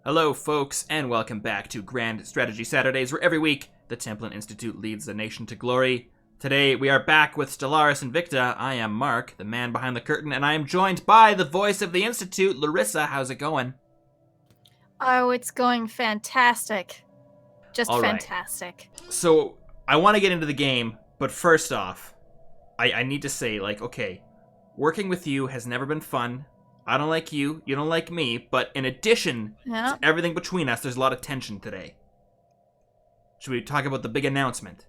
Hello, folks, and welcome back to Grand Strategy Saturdays, where every week the Templin Institute leads the nation to glory. Today, we are back with Stellaris Invicta. I am Mark, the man behind the curtain, and I am joined by the voice of the Institute, Larissa. How's it going? Oh, it's going fantastic. Just All right. fantastic. So, I want to get into the game, but first off, I need to say, okay, working with you has never been fun. I don't like you, you don't like me, but in addition to everything between us, there's a lot of tension today. Should we talk about the big announcement?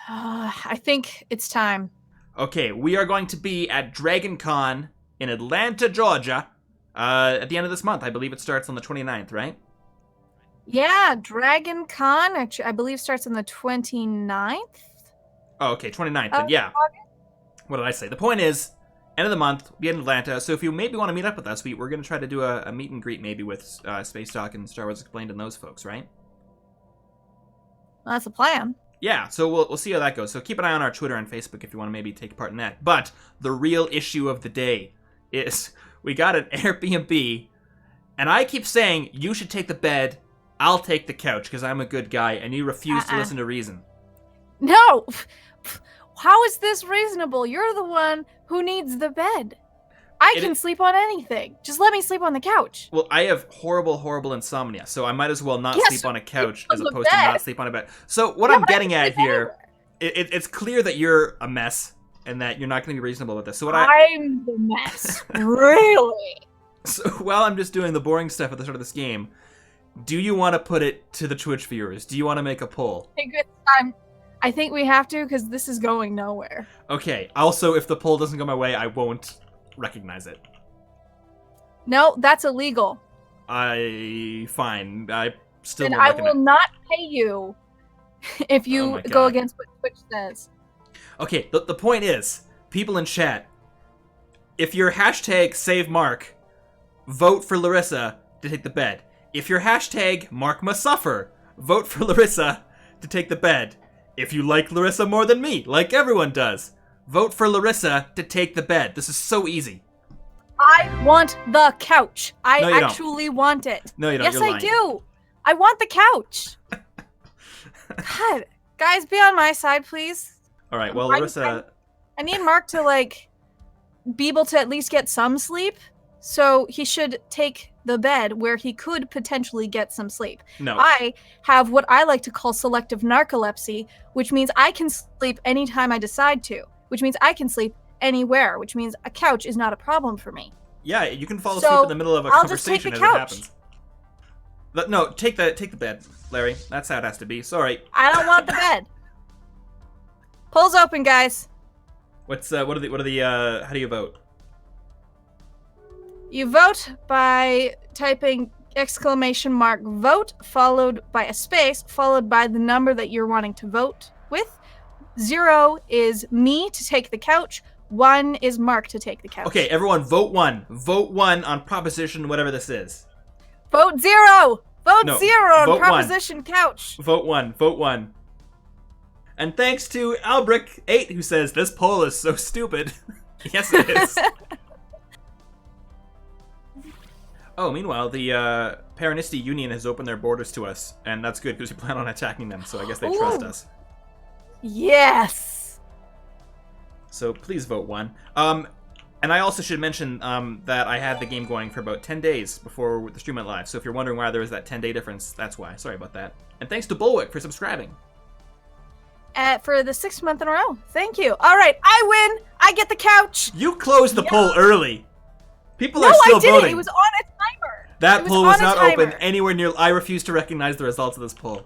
I think it's time. Okay, we are going to be at Dragon Con in Atlanta, Georgia, at the end of this month. I believe it starts on the 29th, right? Yeah, Dragon Con, actually, I believe starts on the 29th. Oh, okay, 29th, then yeah. What did I say? The point is, end of the month, we'll be in Atlanta, so if you maybe want to meet up with us, we're going to try to do a meet and greet maybe with Space Talk and Star Wars Explained and those folks, right? Well, that's the plan. Yeah, so we'll see how that goes. So keep an eye on our Twitter and Facebook if you want to maybe take part in that. But the real issue of the day is we got an Airbnb, and I keep saying you should take the bed, I'll take the couch because I'm a good guy, and you refuse to listen to reason. No! How is this reasonable? You're the one who needs the bed. I can sleep on anything. Just let me sleep on the couch. Well, I have horrible insomnia, so I might as well not sleep on a couch as opposed to not sleep on a bed. So what I'm getting at here, it's clear that you're a mess and that you're not going to be reasonable with this. So I'm the mess. Really? So while I'm just doing the boring stuff at the start of this game, do you want to put it to the Twitch viewers? Do you want to make a poll? I think we have to because this is going nowhere. Okay. Also, if the poll doesn't go my way, I won't recognize it. No, that's illegal. Fine. I still and won't I recognize. will not pay you if you go against what Twitch says. Okay, the point is, people in chat, if you're hashtag save Mark, vote for Larissa to take the bed. If you're hashtag Mark must suffer, vote for Larissa to take the bed. If you like Larissa more than me, like everyone does, vote for Larissa to take the bed. This is so easy. I want the couch. I No, you actually want it. No, you don't. Yes, I do. I want the couch. God, guys, be on my side, please. All right. Well, Larissa, I need Mark to be able to at least get some sleep. So he should take the bed where he could potentially get some sleep. No. I have what I like to call selective narcolepsy, which means I can sleep anytime I decide to, which means I can sleep anywhere, which means a couch is not a problem for me. Yeah, you can fall asleep in the middle of a conversation as it happens. No, take the bed, Larry. That's how it has to be. Sorry. I don't want the bed. Polls open, guys. What are the how do you vote? You vote by typing !vote followed by a space followed by the number that you're wanting to vote with. 0 is me to take the couch. 1 is Mark to take the couch. Okay, everyone, vote 1. Vote 1 on proposition whatever this is. Vote 0. Vote 0 on vote proposition 1. Couch. Vote 1. Vote 1. And thanks to Albrick8 who says this poll is so stupid. Yes, it is. Oh, meanwhile, the Paranisti Union has opened their borders to us, and that's good because we plan on attacking them, so I guess they trust us. Yes! So please vote 1. And I also should mention that I had the game going for about 10 days before the stream went live, so if you're wondering why there was that 10-day difference, that's why. Sorry about that. And thanks to Bulwick for subscribing. For the 6th month in a row. Thank you. All right, I win! I get the couch! You closed the poll early! People are still voting. No, I didn't. It was on a timer. That poll was not open anywhere near. I refuse to recognize the results of this poll.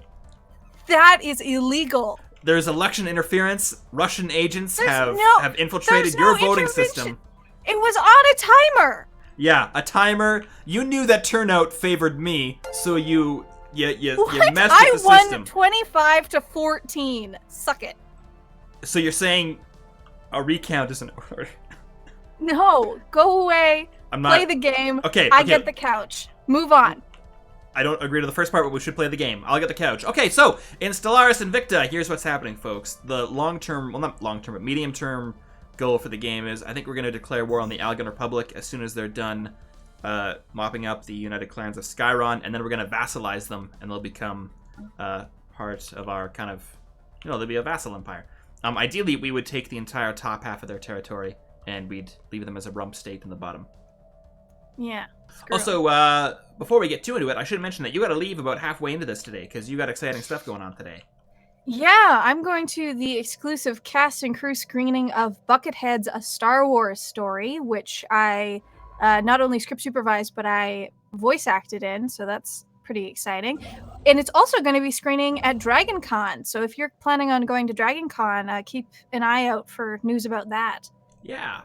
That is illegal. There's election interference. Russian agents have infiltrated your voting system. It was on a timer. Yeah, a timer. You knew that turnout favored me, so you messed with the system. I won 25 to 14. Suck it. So you're saying a recount isn't order? No, go away. Play the game. Okay. I get the couch. Move on. I don't agree to the first part, but we should play the game. I'll get the couch. Okay, so in Stellaris Invicta, here's what's happening, folks. The long-term, well, not long-term, but medium-term goal for the game is I think we're going to declare war on the Algan Republic as soon as they're done mopping up the United Clans of Skyron, and then we're going to vassalize them, and they'll become part of our kind of, they'll be a vassal empire. Ideally, we would take the entire top half of their territory, and we'd leave them as a rump state in the bottom. Yeah. Also, before we get too into it, I should mention that you got to leave about halfway into this today, because you got exciting stuff going on today. Yeah, I'm going to the exclusive cast and crew screening of Buckethead's A Star Wars Story, which I not only script supervised, but I voice acted in, so that's pretty exciting. And it's also going to be screening at Dragon Con, so if you're planning on going to Dragon Con, keep an eye out for news about that. Yeah.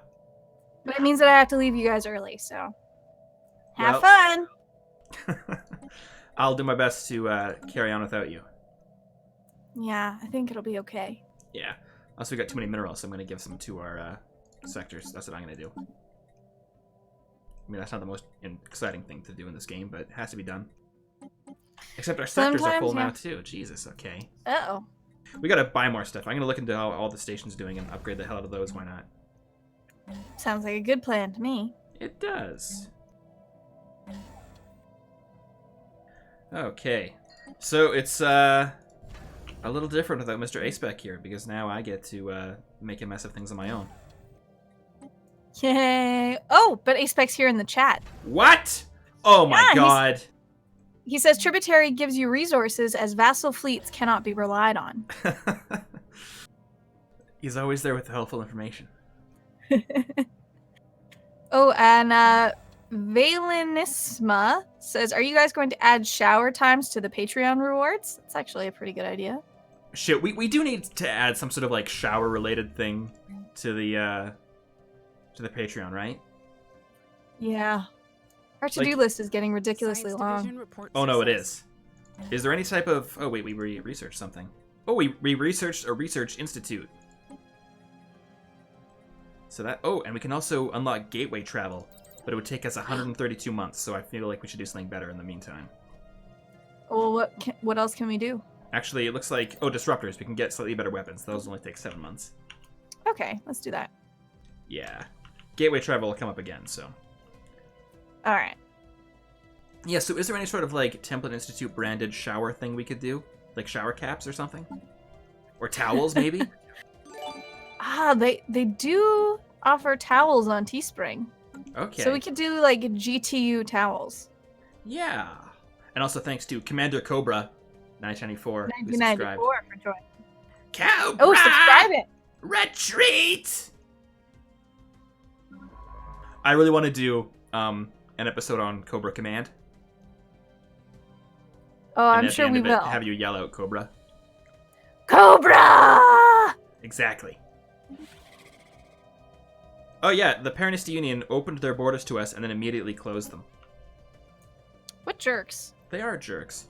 But it means that I have to leave you guys early, so have fun! I'll do my best to carry on without you. Yeah, I think it'll be okay. Yeah. Also, we got too many minerals, so I'm going to give some to our sectors. That's what I'm going to do. I mean, that's not the most exciting thing to do in this game, but it has to be done. Except our sectors are full now, too. Jesus, okay. Uh-oh. We got to buy more stuff. I'm going to look into how all the stations are doing and upgrade the hell out of those. Why not? Sounds like a good plan to me. It does. Okay. So it's a little different without Mr. Aceback here, because now I get to make a mess of things on my own. Yay! Oh, but Aceback's here in the chat. What? Oh my god. He says tributary gives you resources as vassal fleets cannot be relied on. He's always there with the helpful information. Oh, and Valenisma says, are you guys going to add shower times to the Patreon rewards? That's actually a pretty good idea. Shit, we do need to add some sort of like shower related thing to the Patreon, right? Yeah. Our to-do list is getting ridiculously long. Oh no, it is. Is there any type of... Oh wait, we researched something. Oh, we researched a research institute. So that... Oh, and we can also unlock gateway travel, but it would take us 132 months, so I feel like we should do something better in the meantime. Well, what else can we do? Actually, it looks like... Oh, disruptors. We can get slightly better weapons. Those only take 7 months. Okay, let's do that. Yeah. Gateway travel will come up again, so... Alright. Yeah, so is there any sort of, like, Templin Institute branded shower thing we could do? Like shower caps or something? Or towels, maybe? They do offer towels on Teespring. Okay. So we could do, like, GTU towels. Yeah. And also thanks to Commander Cobra, 1994, 1994 for joining. Cobra! Oh, subscribe it! Retreat! I really want to do an episode on Cobra Command. Oh, I'm sure we will. Have you yell out Cobra. Cobra! Exactly. Oh yeah, the Parentist Union opened their borders to us and then immediately closed them. What jerks? They are jerks.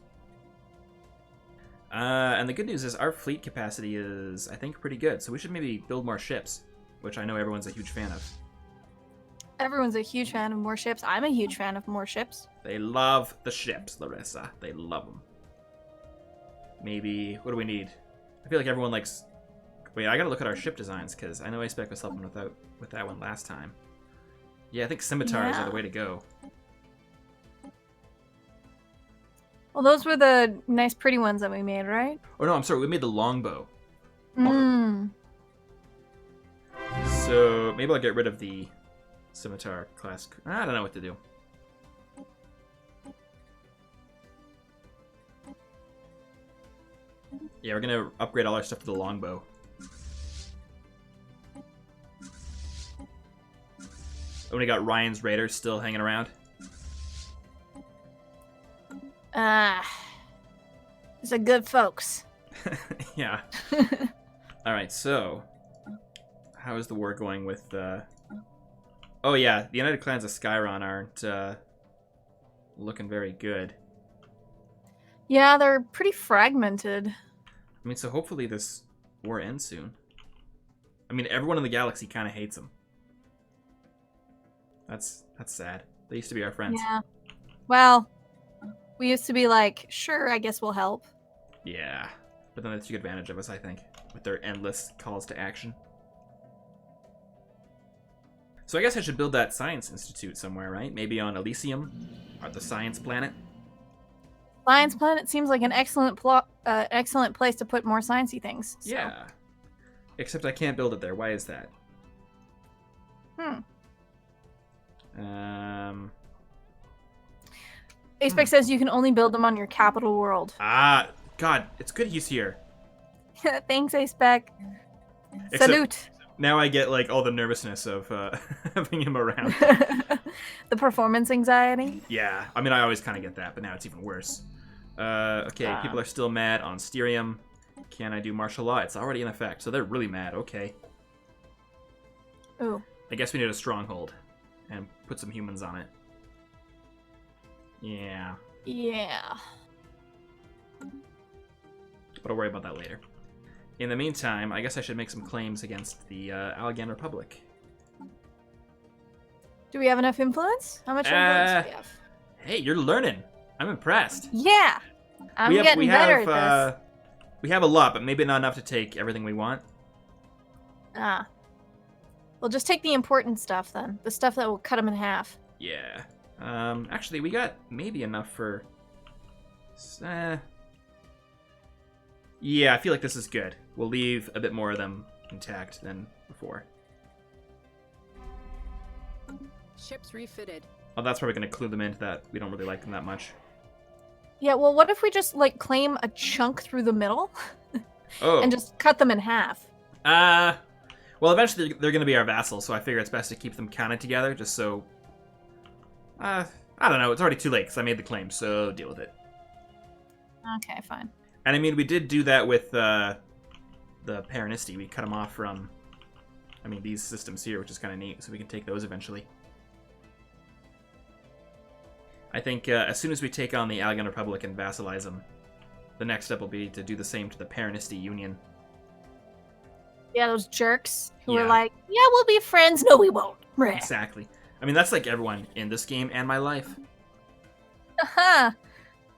And the good news is our fleet capacity is, I think, pretty good. So we should maybe build more ships, which I know everyone's a huge fan of. Everyone's a huge fan of more ships. I'm a huge fan of more ships. They love the ships, Larissa. They love them. Maybe... What do we need? I feel like everyone likes... Wait, I gotta look at our ship designs, because I know Aceback was helping with that one last time. Yeah, I think scimitars are the way to go. Well, those were the nice, pretty ones that we made, right? Oh, no, I'm sorry. We made the longbow. Mm. So, maybe I'll get rid of the scimitar class. I don't know what to do. Yeah, we're gonna upgrade all our stuff to the longbow. And we got Ryan's Raiders still hanging around. It's a good folks. Yeah. Alright, so... How is the war going with, Oh yeah, the United Clans of Skyron aren't, looking very good. Yeah, they're pretty fragmented. I mean, so hopefully this war ends soon. I mean, everyone in the galaxy kind of hates them. That's sad. They used to be our friends. Yeah. Well, we used to be like, sure, I guess we'll help. Yeah. But then they took advantage of us, I think, with their endless calls to action. So I guess I should build that Science Institute somewhere, right? Maybe on Elysium, or the Science Planet. Science Planet seems like an excellent excellent place to put more sciencey things. So. Yeah. Except I can't build it there. Why is that? Aspec says you can only build them on your capital world. Ah, God, it's good he's here. Thanks, Aspec. Except Salute. now I get like all the nervousness of having him around. The performance anxiety. Yeah, I mean I always kind of get that, but now it's even worse. Okay, people are still mad on Styrium. Can I do martial law? It's already in effect, so they're really mad. Okay. Ooh. I guess we need a stronghold and put some humans on it. Yeah. Yeah. But I'll worry about that later. In the meantime, I guess I should make some claims against the Algan Republic. Do we have enough influence? How much influence do we have? Hey, you're learning. I'm impressed. Yeah. I'm getting better at this. We have a lot, but maybe not enough to take everything we want. Ah. We'll just take the important stuff then. The stuff that will cut them in half. Yeah. Actually, we got maybe enough for... Yeah, I feel like this is good. We'll leave a bit more of them intact than before. Ships refitted. Oh, that's probably going to clue them into that we don't really like them that much. Yeah, well, what if we just, like, claim a chunk through the middle? Oh. And just cut them in half? Well, eventually they're going to be our vassals, so I figure it's best to keep them counted together, just so... I don't know, it's already too late, because I made the claim, so deal with it. Okay, fine. And I mean, we did do that with the Paranisti. We cut them off from, I mean, these systems here, which is kind of neat, so we can take those eventually. I think as soon as we take on the Algan Republic and vassalize them, the next step will be to do the same to the Paranisti Union. Yeah, those jerks who Yeah. were like, yeah, we'll be friends. No, we won't. Meh. Exactly. I mean, that's like everyone in this game and my life. Uh-huh.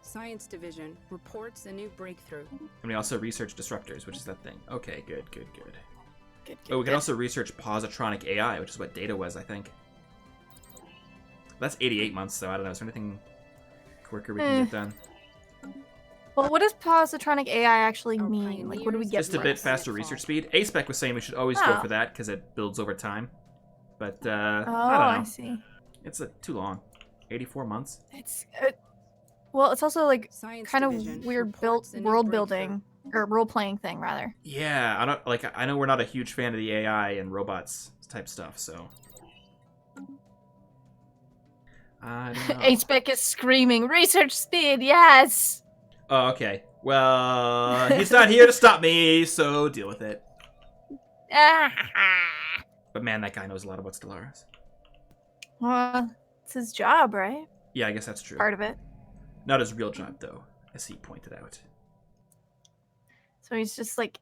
Science Division reports a new breakthrough. And we also research disruptors, which is that thing. Okay, good. Good, Oh, we good. can also research positronic AI, which is what Data was, I think. That's 88 months, so I don't know. Is there anything quicker we can get done? Well, what does positronic AI actually Our mean? Like, what do we get Just a for bit it? faster research speed. A-Spec was saying we should always go Oh. for that, because it builds over time. But, Oh, I don't know. I see. It's too long. 84 months? It's well, it's also like Science kind Division of weird reports a new world breakthrough. building or role playing thing rather. Yeah, I know we're not a huge fan of the AI and robots type stuff, so... I don't know. H-Spec is screaming, research speed, yes! Oh, okay. Well, he's not here to stop me, so deal with it. But man, that guy knows a lot about Stellaris. Well, it's his job, right? Yeah, I guess that's true. Part of it. Not his real job, though, as he pointed out. So he's just like,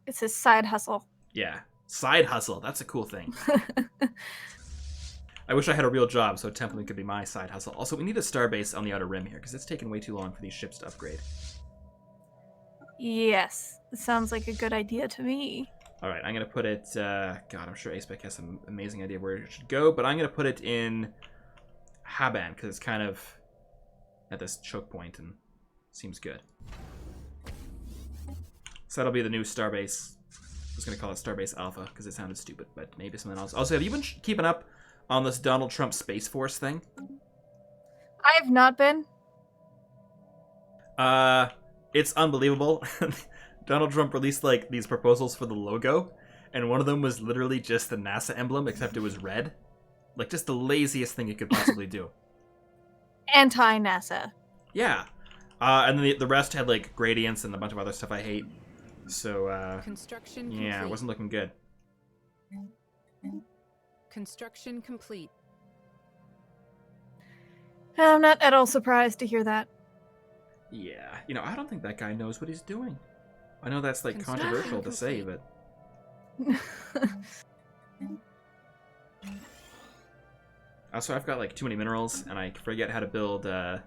it's his side hustle. Yeah. Side hustle. That's a cool thing. I wish I had a real job so Templin could be my side hustle. Also, we need a starbase on the Outer Rim here, because it's taken way too long for these ships to upgrade. Yes, it sounds like a good idea to me. Alright, I'm going to put it... God, I'm sure A-Spec has some amazing idea where it should go, but I'm going to put it in Haban, because it's kind of at this choke point and seems good. So that'll be the new starbase. I was going to call it Starbase Alpha, because it sounded stupid, but maybe something else. Also, have you been keeping up on this Donald Trump Space Force thing? I have not been. It's unbelievable. Donald Trump released like these proposals for the logo, and one of them was literally just the NASA emblem, except it was red. Like just the laziest thing you could possibly do. Anti-NASA. Yeah. And then the rest had like gradients and a bunch of other stuff I hate. So Construction yeah, complete. it wasn't looking good. Construction complete. I'm not at all surprised to hear that. Yeah, you know, I don't think that guy knows what he's doing. I know that's like Construction controversial to say, complete. but also I've got like too many minerals, and I forget how to build the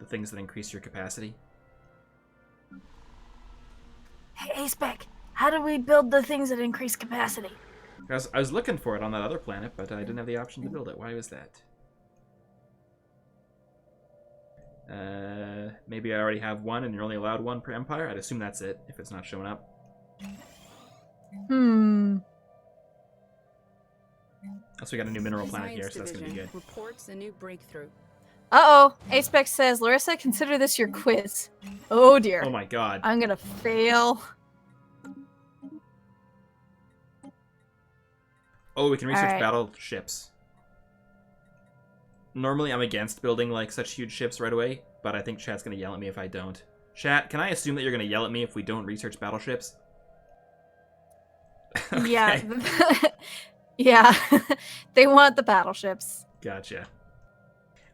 things that increase your capacity. Hey, A-Spec, how do we build the things that increase capacity? I was looking for it on that other planet, but I didn't have the option to build it. Why was that? Maybe I already have one and you're only allowed one per empire? I'd assume that's it, if it's not showing up. Also, we got a new mineral planet here, so that's going to be good. Reports a new breakthrough. Uh-oh. Aspec says, Larissa, consider this your quiz. Oh, dear. Oh my god. I'm gonna fail. Oh, we can research Alright. battleships. Normally, I'm against building, like, such huge ships right away, but I think chat's going to yell at me if I don't. Chat, can I assume that you're going to yell at me if we don't research battleships? Okay. Yeah. Yeah. They want the battleships. Gotcha.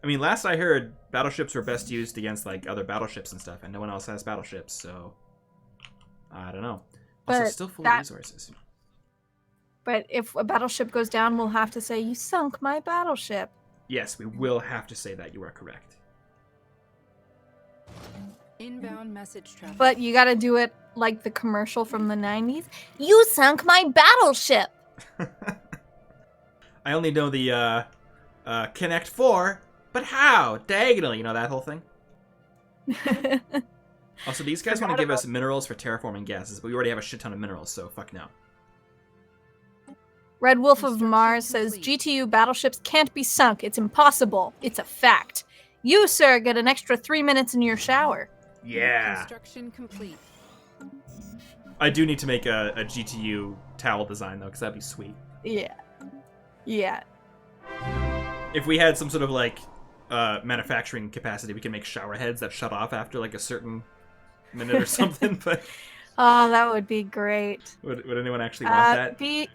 I mean, last I heard, battleships were best used against, like, other battleships and stuff, and no one else has battleships, so... I don't know. Also, But still full of resources. But if a battleship goes down, we'll have to say, you sunk my battleship. Yes, we will have to say that. You are correct. Inbound message traffic. But you gotta do it like the commercial from the 90s. You sunk my battleship! I only know the, Connect 4, but how? Diagonally, you know that whole thing? Also, these guys want to give us minerals for terraforming gases, but we already have a shit ton of minerals, so fuck no. Red Wolf of Mars says, GTU battleships can't be sunk. It's impossible. It's a fact. You, sir, get an extra 3 minutes in your shower. Yeah. Construction complete. I do need to make a GTU towel design, though, because that'd be sweet. Yeah. Yeah. If we had some sort of, like, manufacturing capacity, we can make shower heads that shut off after, like, a certain minute or something, but... Oh, that would be great. Would anyone actually want that?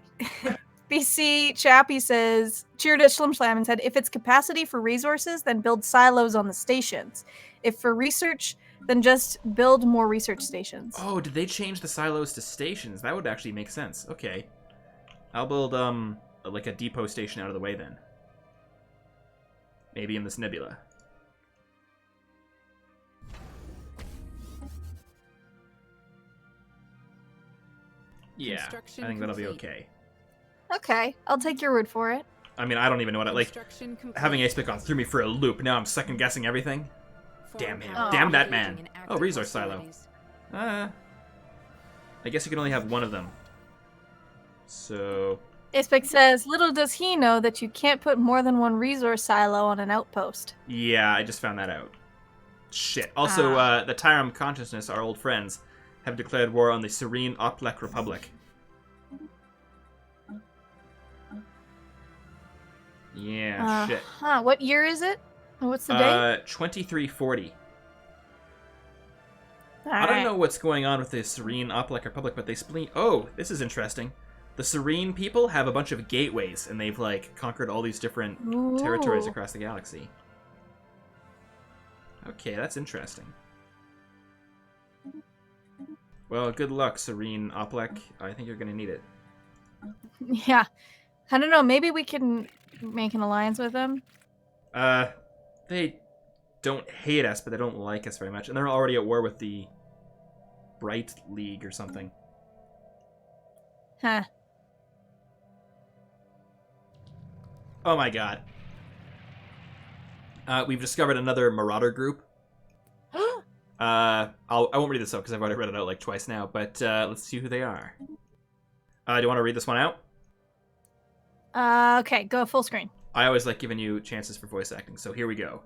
BC Chappie says, cheered at Schlim Schlam and said, if it's capacity for resources, then build silos on the stations. If for research, then just build more research stations. Oh, did they change the silos to stations? That would actually make sense. Okay. I'll build, like a depot station out of the way then. Maybe in this nebula. Yeah, I think that'll be okay. Okay, I'll take your word for it. I mean, I don't even know what I like. Having Aspec on threw me for a loop. Now I'm second guessing everything. Damn him. Oh. Damn that man. Oh, resource silo. I guess you can only have one of them. So... Aspec says, little does he know that you can't put more than one resource silo on an outpost. Yeah, I just found that out. Shit. Also, the Tyrum Consciousness, our old friends, have declared war on the Serene Oplek Republic. Yeah, shit. What year is it? What's the date? 2340. All I don't right. know what's going on with the Serene Oplek Republic, but they spleen. Oh, this is interesting. The Serene people have a bunch of gateways, and they've, like, conquered all these different territories Ooh. across the galaxy. Okay, that's interesting. Well, good luck, Serene Oplek. I think you're gonna need it. Yeah. I don't know, maybe we can make an alliance with them? They don't hate us, but they don't like us very much. And they're already at war with the Bright League or something. Huh. Oh my god. We've discovered another Marauder group. I won't read this out because I've already read it out like twice now, but let's see who they are. Do you want to read this one out? Okay, go full screen. I always like giving you chances for voice acting, so here we go.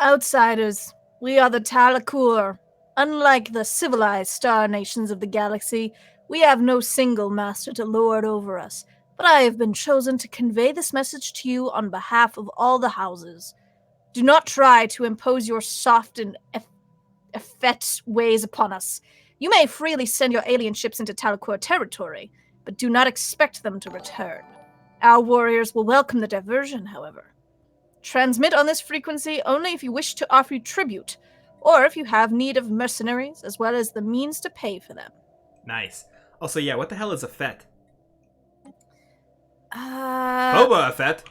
Outsiders, we are the Talakur. Unlike the civilized star nations of the galaxy, we have no single master to lord over us, but I have been chosen to convey this message to you on behalf of all the houses. Do not try to impose your soft and effete ways upon us. You may freely send your alien ships into Talakur territory, but do not expect them to return. Our warriors will welcome the diversion, however. Transmit on this frequency only if you wish to offer tribute, or if you have need of mercenaries, as well as the means to pay for them. Nice. Also, yeah, what the hell is a fet? Uh... Boba Fett?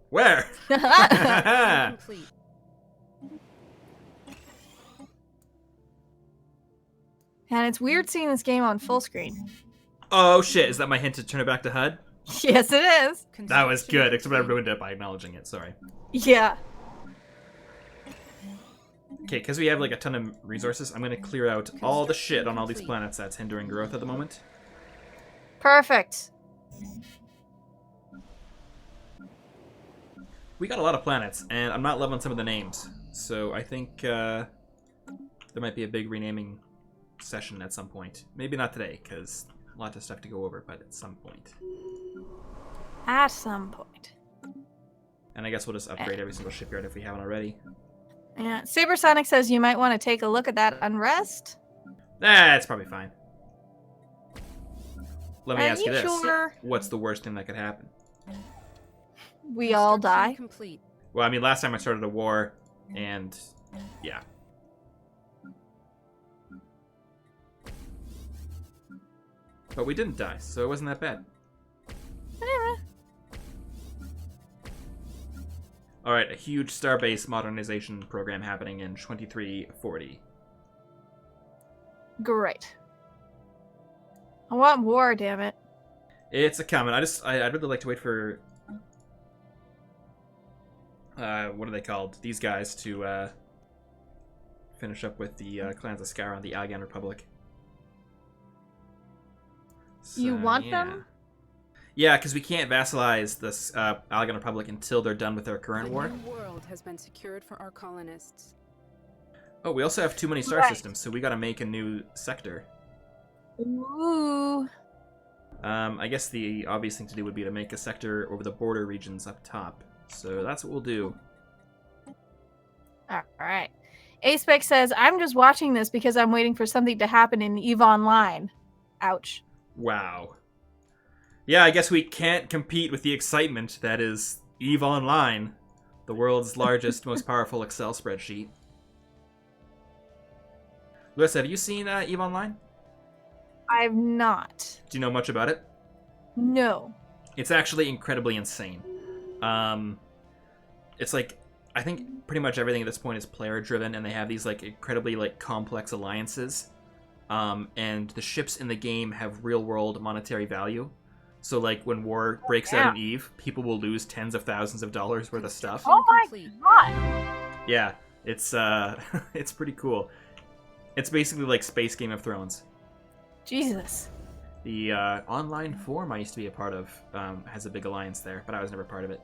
Where? Complete. And it's weird seeing this game on full screen. Oh shit, is that my hint to turn it back to HUD? Yes, it is. That was good, except I ruined it by acknowledging it, sorry. Yeah. Okay, because we have like a ton of resources, I'm gonna clear out all the shit on all these planets that's hindering growth at the moment. Perfect. We got a lot of planets, and I'm not loving some of the names, so I think there might be a big renaming session at some point. Maybe not today, because lots of stuff to go over, but at some point. At some point. And I guess we'll just upgrade every single shipyard if we haven't already. Yeah. Sabersonic says you might want to take a look at that unrest. That's probably fine. Let me Are ask you you this. sure? What's the worst thing that could happen? We all die. Complete. Well, I mean, last time I started a war, and yeah. But we didn't die, so it wasn't that bad. Alright, a huge starbase modernization program happening in 2340. Great. I want war, damn it. It's a comment. I'd really like to wait for what are they called? These guys to finish up with the clans of Skyron, the Algan Republic. So, You want yeah. them? Yeah, because we can't vassalize this Algan Republic until they're done with their current war. A new world has been secured for our colonists. Oh, we also have too many star Right. systems, so we gotta make a new sector. Ooh. I guess the obvious thing to do would be to make a sector over the border regions up top. So that's what we'll do. Alright. Aspec says, I'm just watching this because I'm waiting for something to happen in EVE Online. Ouch. Wow. Yeah, I guess we can't compete with the excitement that is EVE Online, the world's largest, most powerful Excel spreadsheet. Larissa, have you seen EVE Online? I've not. Do you know much about it? No. It's actually incredibly insane. It's like, I think pretty much everything at this point is player driven, and they have these like incredibly like complex alliances. And the ships in the game have real world monetary value. So like when war breaks out in EVE, people will lose tens of thousands of dollars worth of stuff. Oh my god! Yeah, it's it's pretty cool. It's basically like Space Game of Thrones. Jesus. The online forum I used to be a part of has a big alliance there, but I was never part of it.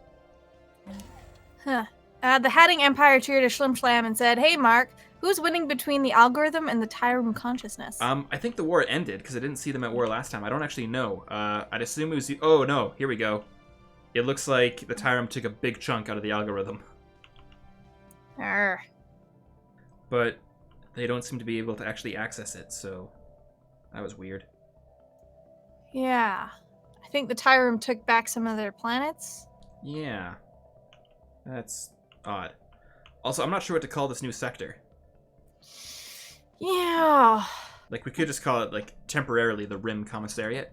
Huh. The Hatting Empire cheered a Schlim Schlam and said, Hey Mark, who's winning between the algorithm and the Tyrum consciousness? I think the war ended because I didn't see them at war last time. I don't actually know. I'd assume it was the... Oh, no. Here we go. It looks like the Tyrum took a big chunk out of the algorithm. Arr. But they don't seem to be able to actually access it, so that was weird. Yeah. I think the Tyrum took back some of their planets. Yeah. That's odd. Also, I'm not sure what to call this new sector. Yeah. Like, we could just call it, like, temporarily the Rim Commissariat.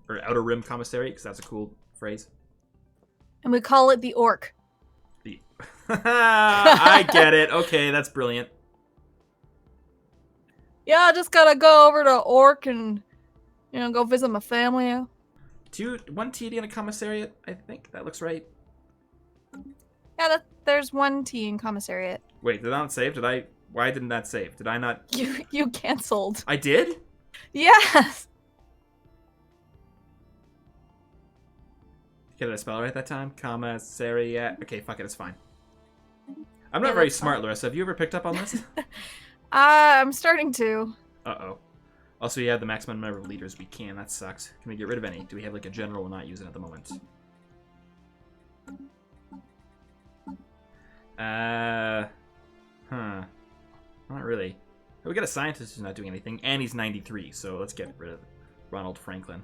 Or Outer Rim Commissariat, because that's a cool phrase. And we call it the Orc. The... I get it. Okay, that's brilliant. Yeah, I just gotta go over to Orc and, go visit my family. One TD in a commissariat, I think. That looks right. Yeah, there's one T in Commissariat. Wait, did that not save? Why didn't that save? Did I not... You canceled. I did? Yes! Did I spell it right that time? Commissariat. Okay, fuck it, it's fine. I'm not very smart, Larissa. Have you ever picked up on this? I'm starting to. Uh-oh. Also, we have the maximum number of leaders we can. That sucks. Can we get rid of any? Do we have, like, a general we're not using at the moment? Not really. We got a scientist who's not doing anything, and he's 93, so let's get rid of Ronald Franklin.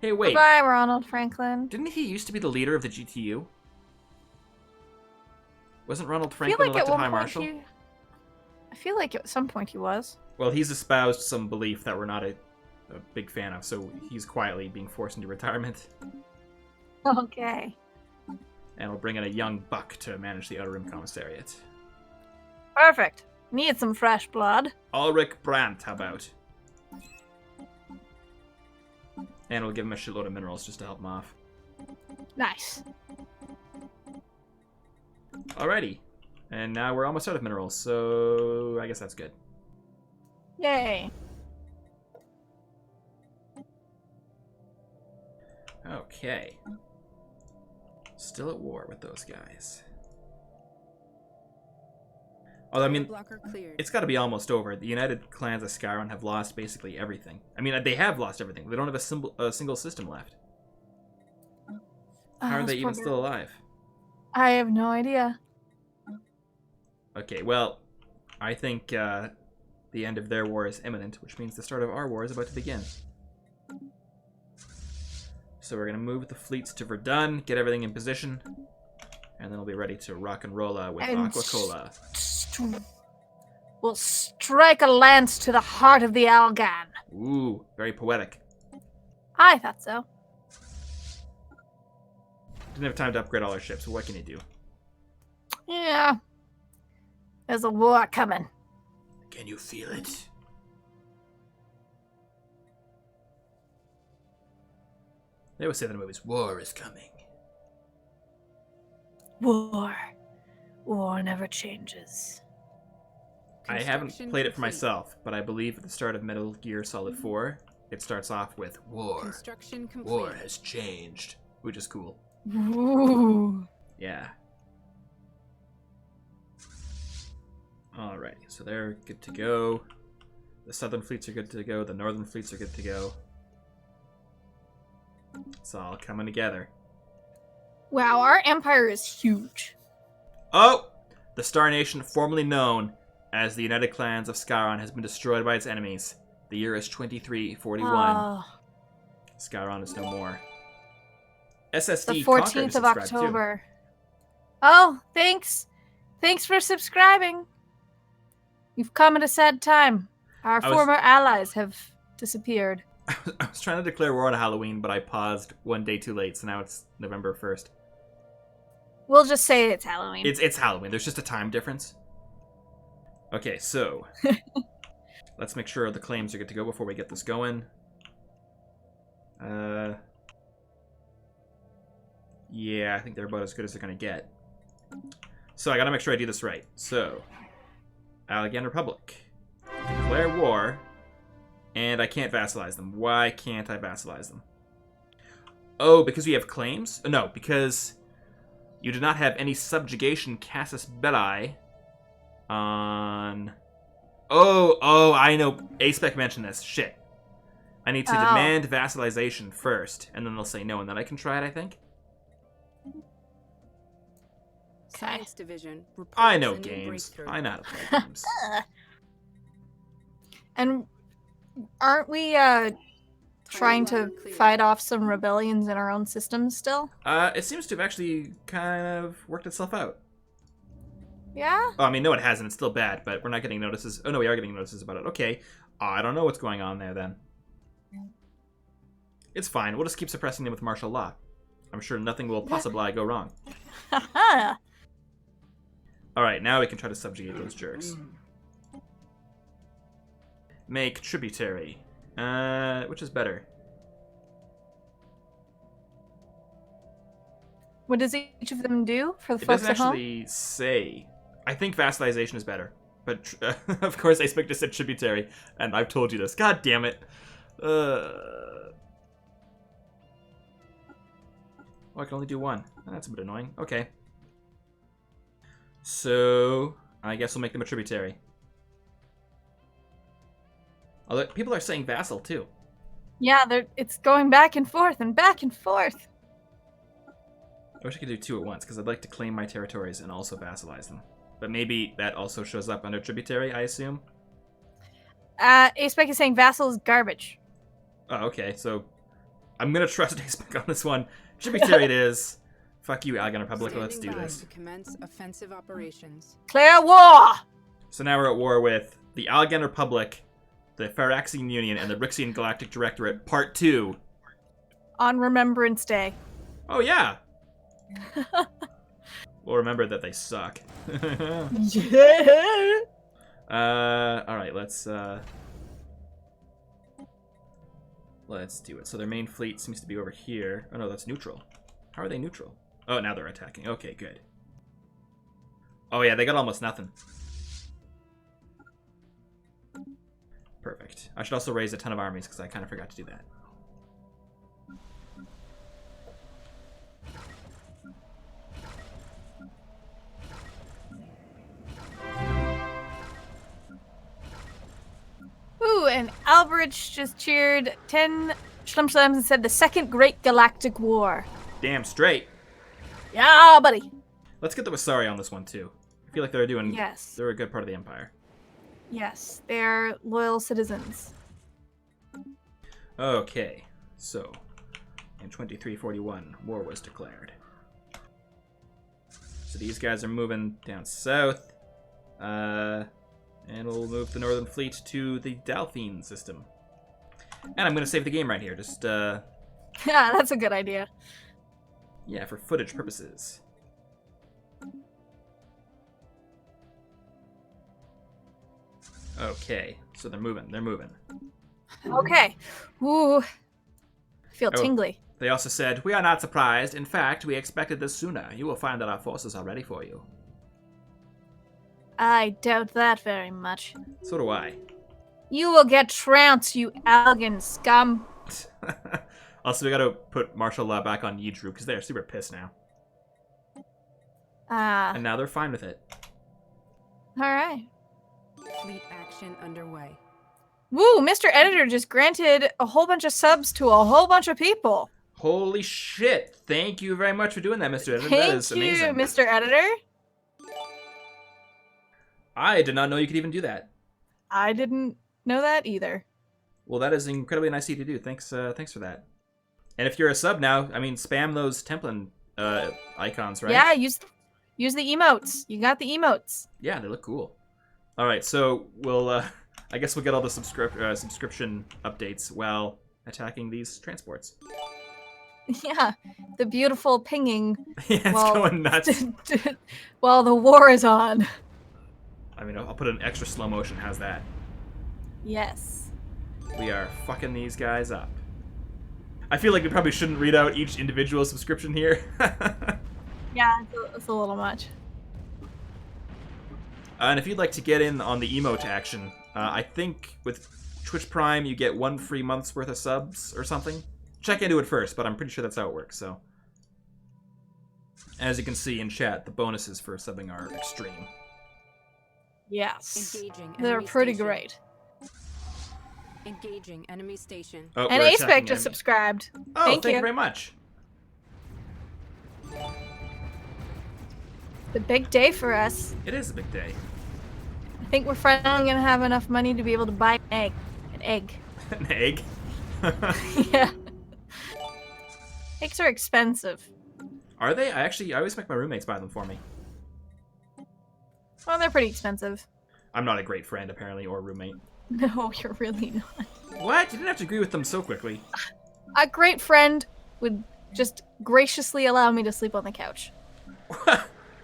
Hey, wait. Goodbye, Ronald Franklin. Didn't he used to be the leader of the GTU? Wasn't Ronald Franklin elected High Marshal? I feel like at some point he was. Well, he's espoused some belief that we're not a big fan of, so he's quietly being forced into retirement. Okay. And we'll bring in a young buck to manage the Outer Rim Commissariat. Perfect. Need some fresh blood. Ulrich Brandt, how about? And we'll give him a shitload of minerals just to help him off. Nice. Alrighty. And now we're almost out of minerals, so I guess that's good. Yay. Okay. Still at war with those guys. Although, I mean, Blocker cleared. it's got to be almost over. The United Clans of Skyron have lost basically everything. I mean, they have lost everything. They don't have a single system left. How are they even still alive? I have no idea. Okay, well, I think the end of their war is imminent, which means the start of our war is about to begin. So we're going to move the fleets to Verdun, get everything in position, and then we'll be ready to rock and roll with Aquacola. We'll strike a lance to the heart of the Algan. Ooh, very poetic. I thought so. Didn't have time to upgrade all our ships, so what can you do? Yeah. There's a war coming. Can you feel it? They always say that in movies, war is coming. War. War never changes. I haven't played it for myself, but I believe at the start of Metal Gear Solid 4, it starts off with war. Construction complete. War has changed, which is cool. Ooh. Yeah. Alrighty, so they're good to go. The southern fleets are good to go. The northern fleets are good to go. It's all coming together. Wow, our empire is huge. Oh! The Star Nation, formerly known as the United Clans of Skyron, has been destroyed by its enemies. The year is 2341. Oh, Skyron is no more. SSD the Conquer 14th of subscribed October. Oh, thanks. Thanks for subscribing. You've come at a sad time. Our former allies have disappeared. Too. I was trying to declare war on Halloween, but I paused one day too late, so now it's November 1st. We'll just say it's Halloween. It's Halloween. There's just a time difference. Okay, so let's make sure the claims are good to go before we get this going. Yeah, I think they're about as good as they're going to get. So I got to make sure I do this right. So, Algan Republic. Declare war. And I can't vassalize them. Why can't I vassalize them? Oh, because we have claims? No, because you do not have any subjugation casus belli on... Oh, I know. A-Spec mentioned this. Shit. I need to demand vassalization first, and then they'll say no, and then I can try it, I think? Science division. I know reports a new games. breakthrough. I know how to play games. And aren't we trying to fight off some rebellions in our own systems still? It seems to have actually kind of worked itself out. Yeah? Oh, I mean, no, it hasn't. It's still bad, but we're not getting notices. Oh, no, we are getting notices about it. Okay. I don't know what's going on there, then. It's fine. We'll just keep suppressing them with martial law. I'm sure nothing will possibly go wrong. Haha. Alright, now we can try to subjugate those jerks. Make tributary. Which is better? What does each of them do for the It folks doesn't at home? actually say. I think vassalization is better. But, of course, I just said tributary, and I've told you this. God damn it. Oh, I can only do one. That's a bit annoying. Okay. So, I guess we'll make them a tributary. Although, people are saying vassal, too. Yeah, it's going back and forth and back and forth. I wish I could do two at once, because I'd like to claim my territories and also vassalize them. But maybe that also shows up under tributary, I assume? A-Spec is saying vassal is garbage. Oh, okay, so I'm going to trust A-Spec on this one. Tributary it is. Fuck you, Algan Republic, let's do Standing by this. to commence offensive operations. Declare war! So now we're at war with the Algan Republic, the Phyraxian Union, and the Rixian Galactic Directorate, Part 2. On Remembrance Day. Oh, yeah! We'll remember that they suck. Yeah! Alright, let's, Let's do it. So their main fleet seems to be over here. Oh no, that's neutral. How are they neutral? Oh, now they're attacking. Okay, good. Oh yeah, they got almost nothing. Perfect. I should also raise a ton of armies because I kind of forgot to do that. Ooh, and Albridge just cheered 10 Slums and said the Second Great Galactic War. Damn straight. Yeah, buddy. Let's get the Wasari on this one too. I feel like they're doing. Yes. They're a good part of the Empire. Yes, they're loyal citizens. Okay, so in 2341, war was declared. So these guys are moving down south, and we'll move the Northern Fleet to the Delphine system. And I'm going to save the game right here, just, Yeah, that's a good idea. yeah, for footage purposes. Okay, so they're moving. Okay. Ooh. I feel Oh. tingly. They also said, "We are not surprised. In fact, we expected this sooner. You will find that our forces are ready for you." I doubt that very much. So do I. You will get trounced, you Algan scum. Also, we gotta put martial law back on Yidru, because they're super pissed now. And now they're fine with it. Alright. Fleet action underway. Woo, Mr. Editor just granted a whole bunch of subs to a whole bunch of people. Holy shit! Thank you very much for doing that, Mr. Editor. That Thank is you, amazing. Mr. Editor. I did not know you could even do that. I didn't know that either. Well, that is incredibly nice of you to do. Thanks for that. And if you're a sub now, I mean, spam those Templin icons, right? Yeah, use the emotes. You got the emotes. Yeah, they look cool. All right, so we'll, I guess we'll get all the subscription updates while attacking these transports. Yeah, the beautiful pinging Yeah, it's Well, going nuts. while the war is on. I mean, I'll put an extra slow motion. How's that? Yes. We are fucking these guys up. I feel like we probably shouldn't read out each individual subscription here. Yeah, it's a little much. And if you'd like to get in on the emote action, I think with Twitch Prime you get 1 free month's worth of subs or something. Check into it first, but I'm pretty sure that's how it works, so. As you can see in chat, the bonuses for subbing are extreme. Yes. Engaging They're enemy pretty station. great. Engaging enemy station. Oh, And we're Aspec attacking just enemy. subscribed. Oh, Thank thank you you. very much. The big day for us. It is a big day. I think we're finally gonna have enough money to be able to buy an egg. An egg. An egg. Yeah. Eggs are expensive. Are they? I always make my roommates buy them for me. Well, they're pretty expensive. I'm not a great friend, apparently, or roommate. No, you're really not. What? You didn't have to agree with them so quickly. A great friend would just graciously allow me to sleep on the couch.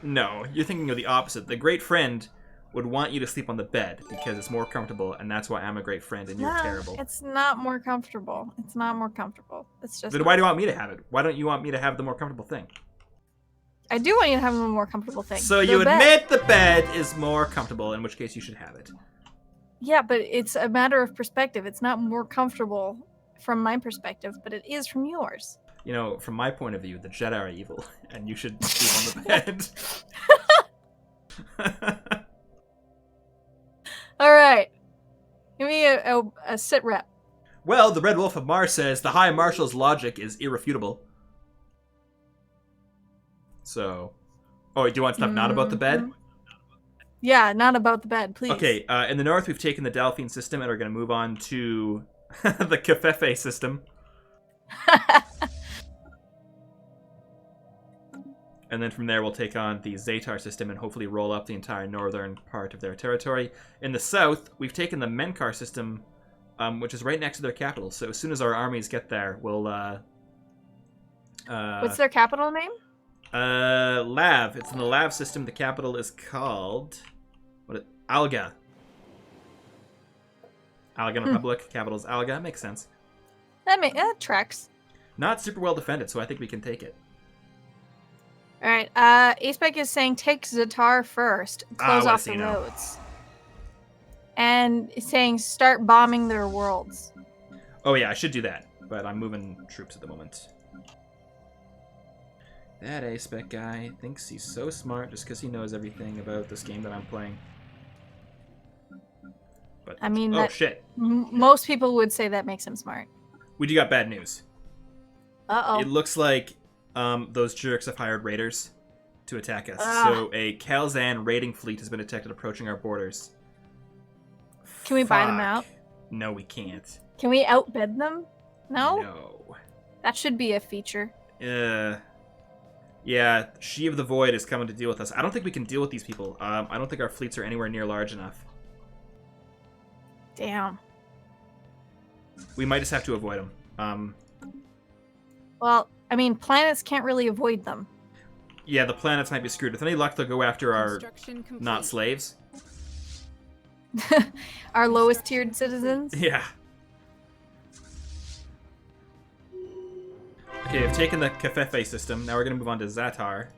No, you're thinking of the opposite. The great friend would want you to sleep on the bed because it's more comfortable, and that's why I'm a great friend and you're No, terrible. It's not more comfortable. It's not more comfortable. It's just. Then why do you want me to have it? Why don't you want me to have the more comfortable thing? I do want you to have a more comfortable thing. So The you bed. admit the bed is more comfortable, in which case you should have it. Yeah, but it's a matter of perspective. It's not more comfortable from my perspective, but it is from yours. You know, from my point of view, the Jedi are evil, and you should sleep on the bed. All right. Give me a sit rep. Well, the Red Wolf of Mars says the High Marshal's logic is irrefutable. So, oh, do you want stuff not about the bed? Yeah, not about the bed, please. Okay, in the north we've taken the Delphine system and are going to move on to the Kefefe system. And then from there we'll take on the Zetar system and hopefully roll up the entire northern part of their territory. In the south, we've taken the Menkar system, which is right next to their capital. So as soon as our armies get there, we'll... What's their capital name? Lav. It's in the Lav system. The capital is called... Alga. Algan Republic. Capital is Alga. Makes sense. That tracks. Not super well defended, so I think we can take it. All right. Aspec is saying take Zatar first, close what off does he the know? roads, and saying start bombing their worlds. Oh yeah, I should do that, but I'm moving troops at the moment. That A-Spec guy thinks he's so smart just because he knows everything about this game that I'm playing. But I mean, oh shit, most people would say that makes him smart. we do got bad news. Uh-oh. It looks like those jerks have hired raiders to attack us. Ah. So a Calzan raiding fleet has been detected approaching our borders. Can we buy them Fuck. out? No, we can't. Can we outbid them? No? No. That should be a feature. Yeah, She of the Void is coming to deal with us. I don't think we can deal with these people. I don't think our fleets are anywhere near large enough. Damn. We might just have to avoid them. Well, I mean, planets can't really avoid them. Yeah, the planets might be screwed. With any luck, they'll go after our Construction complete. not slaves. Our lowest tiered citizens. Yeah. Okay, we've taken the Cafefe system. Now we're going to move on to Zatar.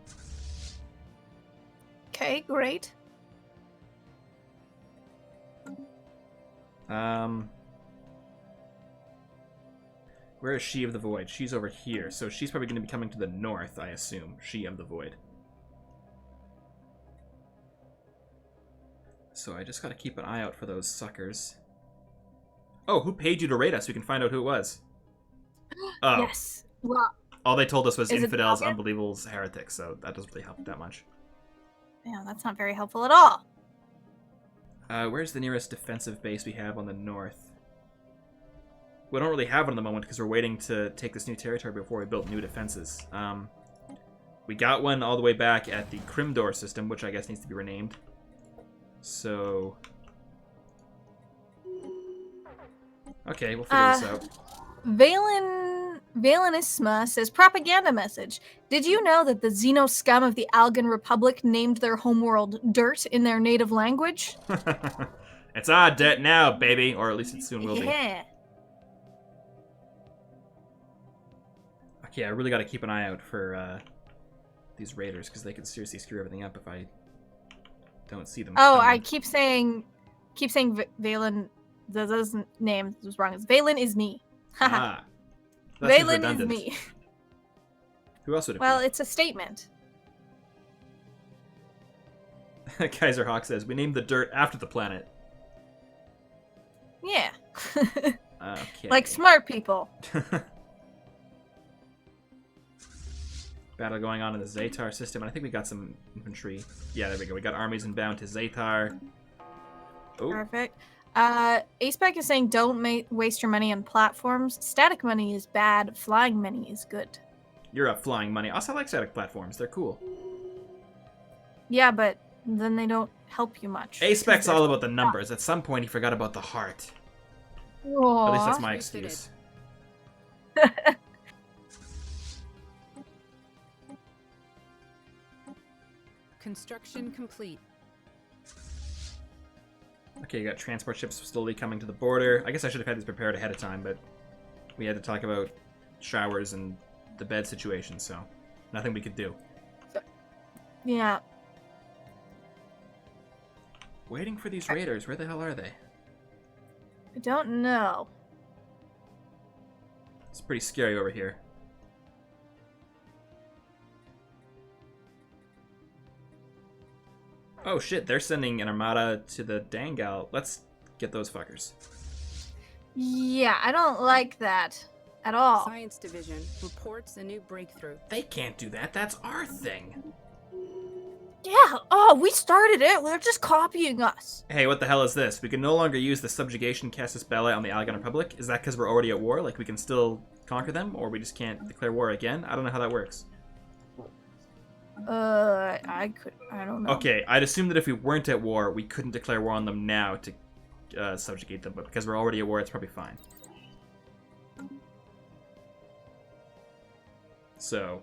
Okay, great. Where is She of the Void? She's over here, so she's probably going to be coming to the north, I assume. She of the Void. So I just got to keep an eye out for those suckers. Oh, who paid you to raid us? We can find out who it was. Oh. Yes. Well, All they told us was Is it infidels, Algan? unbelievables, heretics, so that doesn't really help that much. yeah, that's not very helpful at all. Where's the nearest defensive base we have on the north? We don't really have one at the moment because we're waiting to take this new territory before we build new defenses. We got one all the way back at the Crimdor system, which I guess needs to be renamed. So... Okay, we'll figure this out. Valenisma says, propaganda message. Did you know that the Xeno scum of the Algan Republic named their homeworld Dirt in their native language? It's our dirt now, baby. Or at least it soon will be. Yeah. Okay, I really got to keep an eye out for these raiders, because they can seriously screw everything up if I don't see them. Oh, coming. I keep saying Valen. The name was wrong. It's Valen is me. Ah. That seems Valen is redundant. me. Who else would it Well, be? it's a statement. Kaiser Hawk says, we named the dirt after the planet. Yeah. Okay. Like smart people. Battle going on in the Zatar system, and I think we got some infantry. Yeah, there we go. We got armies inbound to Zatar. Oh, Perfect. Aceback is saying don't waste your money on platforms. Static money is bad. Flying money is good. you're up flying money. Also, I like static platforms. They're cool. Yeah, but then they don't help you much. A-Spec's all about the numbers. At some point, he forgot about the heart. At least that's my Refitted. excuse. Construction complete. Okay, you got transport ships slowly coming to the border. I guess I should have had these prepared ahead of time, but we had to talk about showers and the bed situation, so nothing we could do. Yeah. Waiting for these raiders. Where the hell are they? I don't know. It's pretty scary over here. Oh shit, they're sending an armada to the Dangal. Let's get those fuckers. Yeah, I don't like that at all. Science Division reports a new breakthrough. They can't do that. That's our thing. Yeah. Oh, we started it. They're just copying us. Hey, what the hell is this? We can no longer use the subjugation Casus Belli on the Algan Republic. Is that because we're already at war? Like, we can still conquer them? Or we just can't declare war again? I don't know how that works. I don't know. Okay, I'd assume that if we weren't at war, we couldn't declare war on them now to subjugate them, but because we're already at war, it's probably fine. So,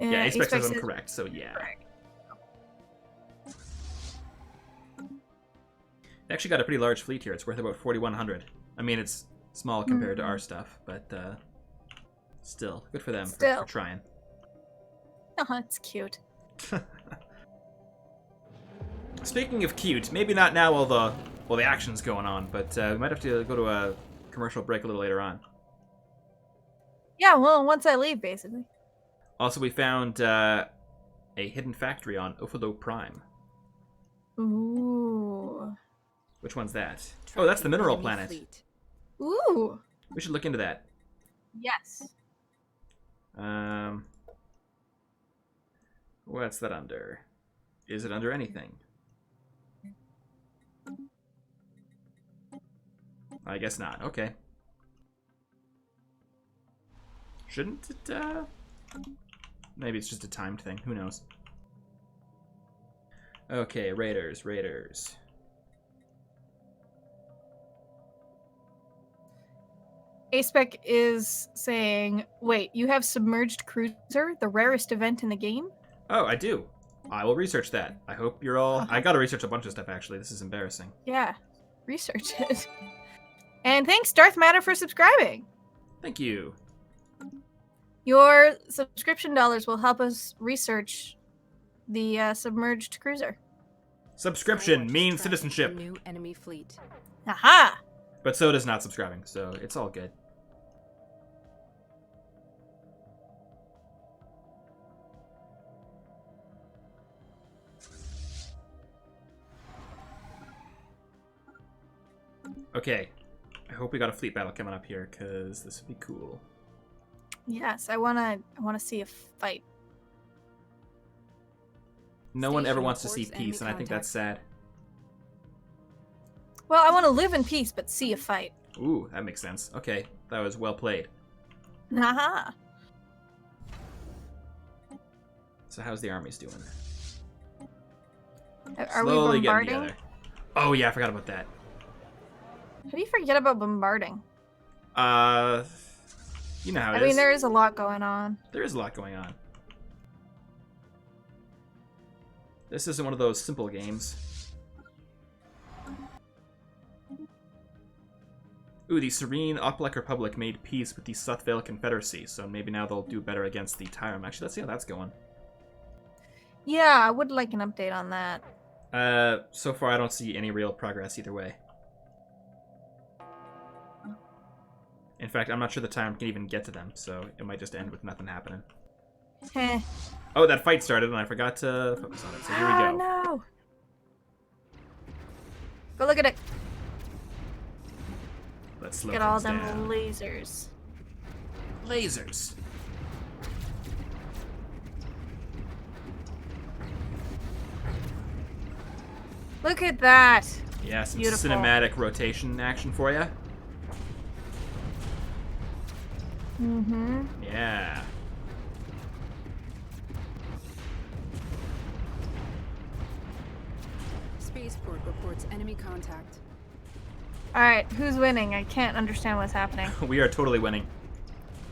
yeah, Apex says I'm correct, so yeah. They actually got a pretty large fleet here. It's worth about 4,100. I mean, it's Small compared to our stuff, but still, good for them for trying. Oh, it's cute. Speaking of cute, maybe not now while the action's going on, but we might have to go to a commercial break a little later on. Yeah, well, once I leave, basically. Also, we found a hidden factory on Ophalo Prime. Ooh. Which one's that? Oh, that's the mineral planet. Fleet. Ooh. We should look into that. Yes. What's that under? Is it under anything? I guess not. Okay. Shouldn't it, Maybe it's just a timed thing. Who knows? Okay, Raiders. Aspec is saying, wait, you have Submerged Cruiser, the rarest event in the game? Oh, I do. I will research that. I hope you're all... I gotta research a bunch of stuff, actually. This is embarrassing. Yeah, research it. And thanks, Darth Matter, for subscribing. Thank you. Your subscription dollars will help us research the Submerged Cruiser. Subscription Skywatch means tracks citizenship. a new enemy fleet. Aha! But so does not subscribing, so it's all good. Okay. I hope we got a fleet battle coming up here, because this would be cool. Yes, I wanna see a fight. No one ever Station wants to see reports peace, and I enemy think that's sad. Well, I want to live in peace, but see a fight. Ooh, that makes sense. Okay, that was well played. Aha! So how's the armies doing? Are we Slowly getting bombarding? together. Oh yeah, I forgot about that. How do you forget about bombarding? You know how it I is. mean, there is a lot going on. There is a lot going on. This isn't one of those simple games. Ooh, the Serene Algan Republic made peace with the Suthvale Confederacy, so maybe now they'll do better against the Tyrant. Actually, let's see how that's going. Yeah, I would like an update on that. So far I don't see any real progress either way. In fact, I'm not sure the Tyrant can even get to them, so it might just end with nothing happening. Heh. Oh, that fight started, and I forgot to focus on it, so here we go. Oh, no! Go look at it. Let's slow Look at all things them down. lasers. Lasers. Look at that. Yeah, some Beautiful. cinematic rotation action for you. Mm-hmm. Yeah. Spaceport reports enemy contact. All right, who's winning? I can't understand what's happening. We are totally winning.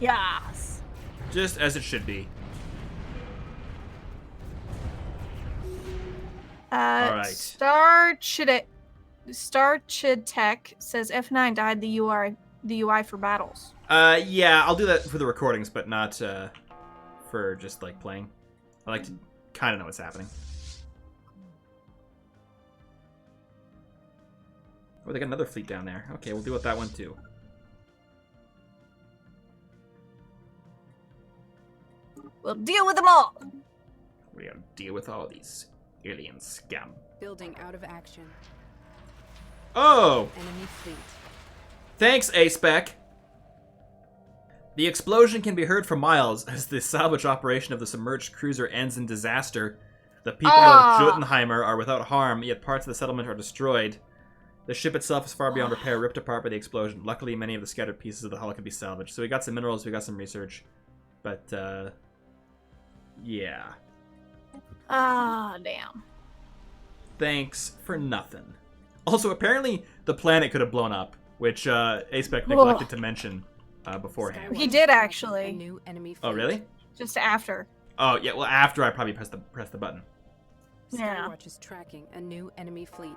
Yes. Just as it should be. Alright. Star Tech says F9 died the UI for battles. Yeah, I'll do that for the recordings, but not for just like playing. I like to kind of know what's happening. Oh, they got another fleet down there. Okay, we'll deal with that one too. We'll deal with them all. We'll deal with all these alien scum. Building out of action. Oh! Enemy fleet. Thanks, A-Spec! The explosion can be heard for miles as the salvage operation of the submerged cruiser ends in disaster. The people of Jotunheimer are without harm, yet parts of the settlement are destroyed. The ship itself is far beyond repair, ripped apart by the explosion. Luckily, many of the scattered pieces of the hull can be salvaged. So we got some minerals, we got some research. But, yeah. Ah, damn. Thanks for nothing. Also, apparently, the planet could have blown up, which A-Spec neglected to mention beforehand. He did, A actually. new enemy fleet. Oh, really? Just after. Oh, yeah, well, after I probably pressed the button. Yeah. Skywatch is tracking a new enemy fleet.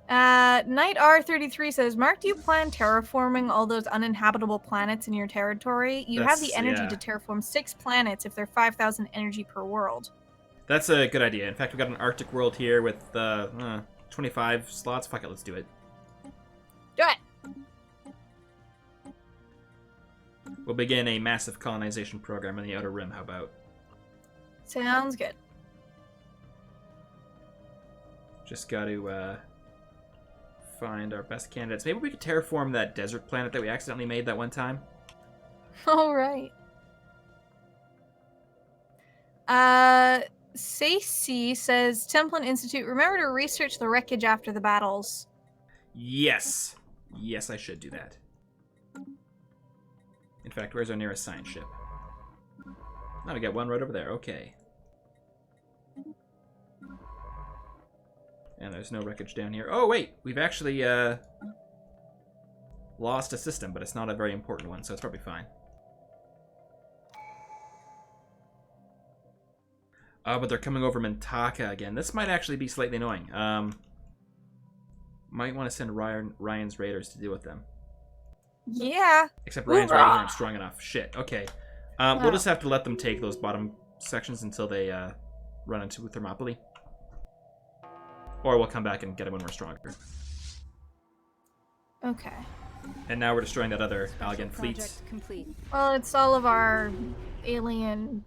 Knight R33 says, Mark, do you plan terraforming all those uninhabitable planets in your territory? You have the energy to terraform 6 planets if they're 5,000 energy per world. That's a good idea. In fact, we've got an Arctic world here with 25 slots. Fuck it, let's do it. Do it! We'll begin a massive colonization program in the Outer Rim, how about? Sounds good. Just got to find our best candidates. Maybe we could terraform that desert planet that we accidentally made that one time. All right. Sacy says, Templin Institute, remember to research the wreckage after the battles. Yes. Yes, I should do that. In fact, where's our nearest science ship? Oh, we got one right over there. Okay. And there's no wreckage down here. Oh, wait! We've actually, lost a system, but it's not a very important one, so it's probably fine. Oh, but they're coming over Mintaka again. This might actually be slightly annoying. Might want to send Ryan's Raiders to deal with them. Yeah. Except Ryan's Raiders aren't strong enough. Shit, okay. We'll just have to let them take those bottom sections until they run into Thermopylae. Or we'll come back and get them when we're stronger. Okay. And now we're destroying that other Algan fleet. Project complete. Well, it's all of our alien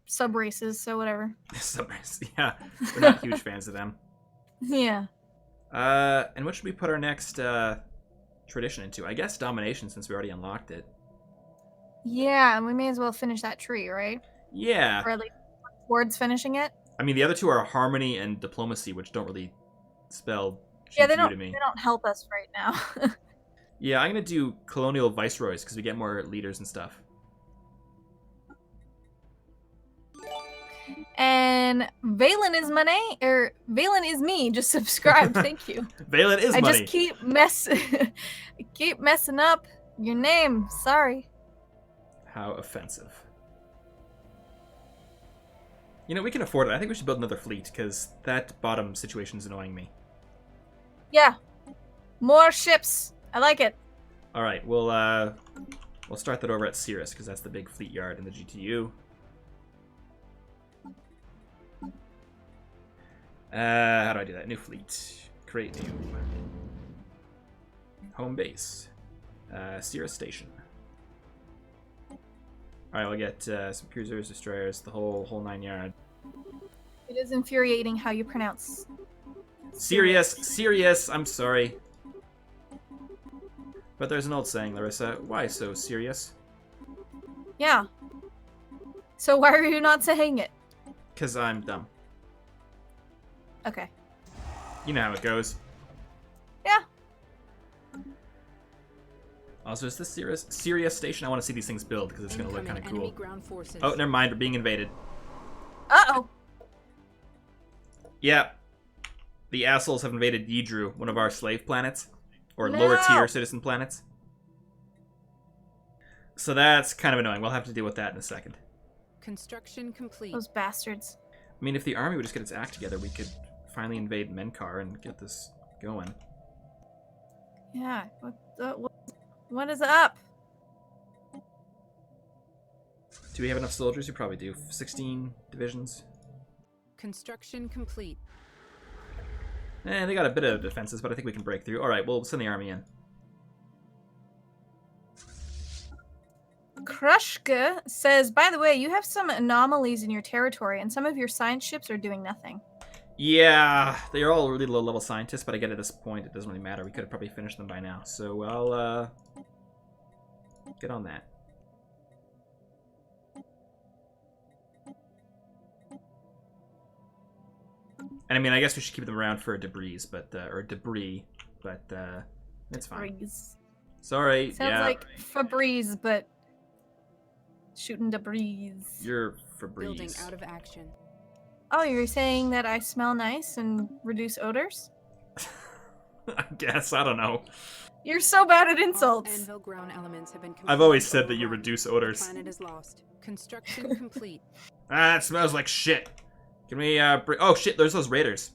sub-races, so whatever. Subrace, yeah. We're not huge fans of them. Yeah. And what should we put our next tradition into? I guess domination, since we already unlocked it. Yeah, and we may as well finish that tree, right? Yeah. Or at least towards finishing it. I mean, the other two are harmony and diplomacy, which don't really spell Yeah, GPU to me. they don't help us right now. Yeah, I'm going to do colonial viceroys, because we get more leaders and stuff. And Valen is my name, or Valen is me. Just subscribe, thank you. Valen is I money. just keep messing up your name. Sorry. How offensive. You know, we can afford it. I think we should build another fleet, because that bottom situation is annoying me. Yeah. More ships. I like it. All right, we'll start that over at Cirrus, because that's the big fleet yard in the GTU. How do I do that? New fleet. Create new. Home base. Cirrus Station. Alright, we'll get some cruisers, destroyers, the whole 9 yard. It is infuriating how you pronounce. Serious, I'm sorry. But there's an old saying, Larissa. Why so serious? Yeah. So why are you not saying it? Because I'm dumb. Okay. You know how it goes. Yeah. Also, is this Sirius Station? I want to see these things build, because it's going to look kind of cool. Ground forces. Oh, never mind. We're being invaded. Uh-oh. Yeah. The assholes have invaded Yidru, one of our slave planets. Or No! lower tier citizen planets. So that's kind of annoying. We'll have to deal with that in a second. Construction complete. Those bastards. I mean, if the army would just get its act together, we could finally invade Menkar and get this going. Yeah. What is up? Do we have enough soldiers? We probably do. 16 divisions. Construction complete. They got a bit of defenses, but I think we can break through. Alright, we'll send the army in. Krushka says, by the way, you have some anomalies in your territory, and some of your science ships are doing nothing. Yeah, they're all really low-level scientists, but I get at this point, it doesn't really matter. We could have probably finished them by now. So I'll, get on that. And I mean, I guess we should keep them around for debris, but it's fine. Febreze. Sorry, Sounds yeah. like Febreze, but shooting debris. You're Febreze. Building out of action. Oh, you're saying that I smell nice and reduce odors? I guess, I don't know. You're so bad at All insults. anvil ground elements have been I've always completed. said that you reduce odors. The planet is lost. Construction complete. Ah, it smells like shit. Can we, oh shit, there's those raiders.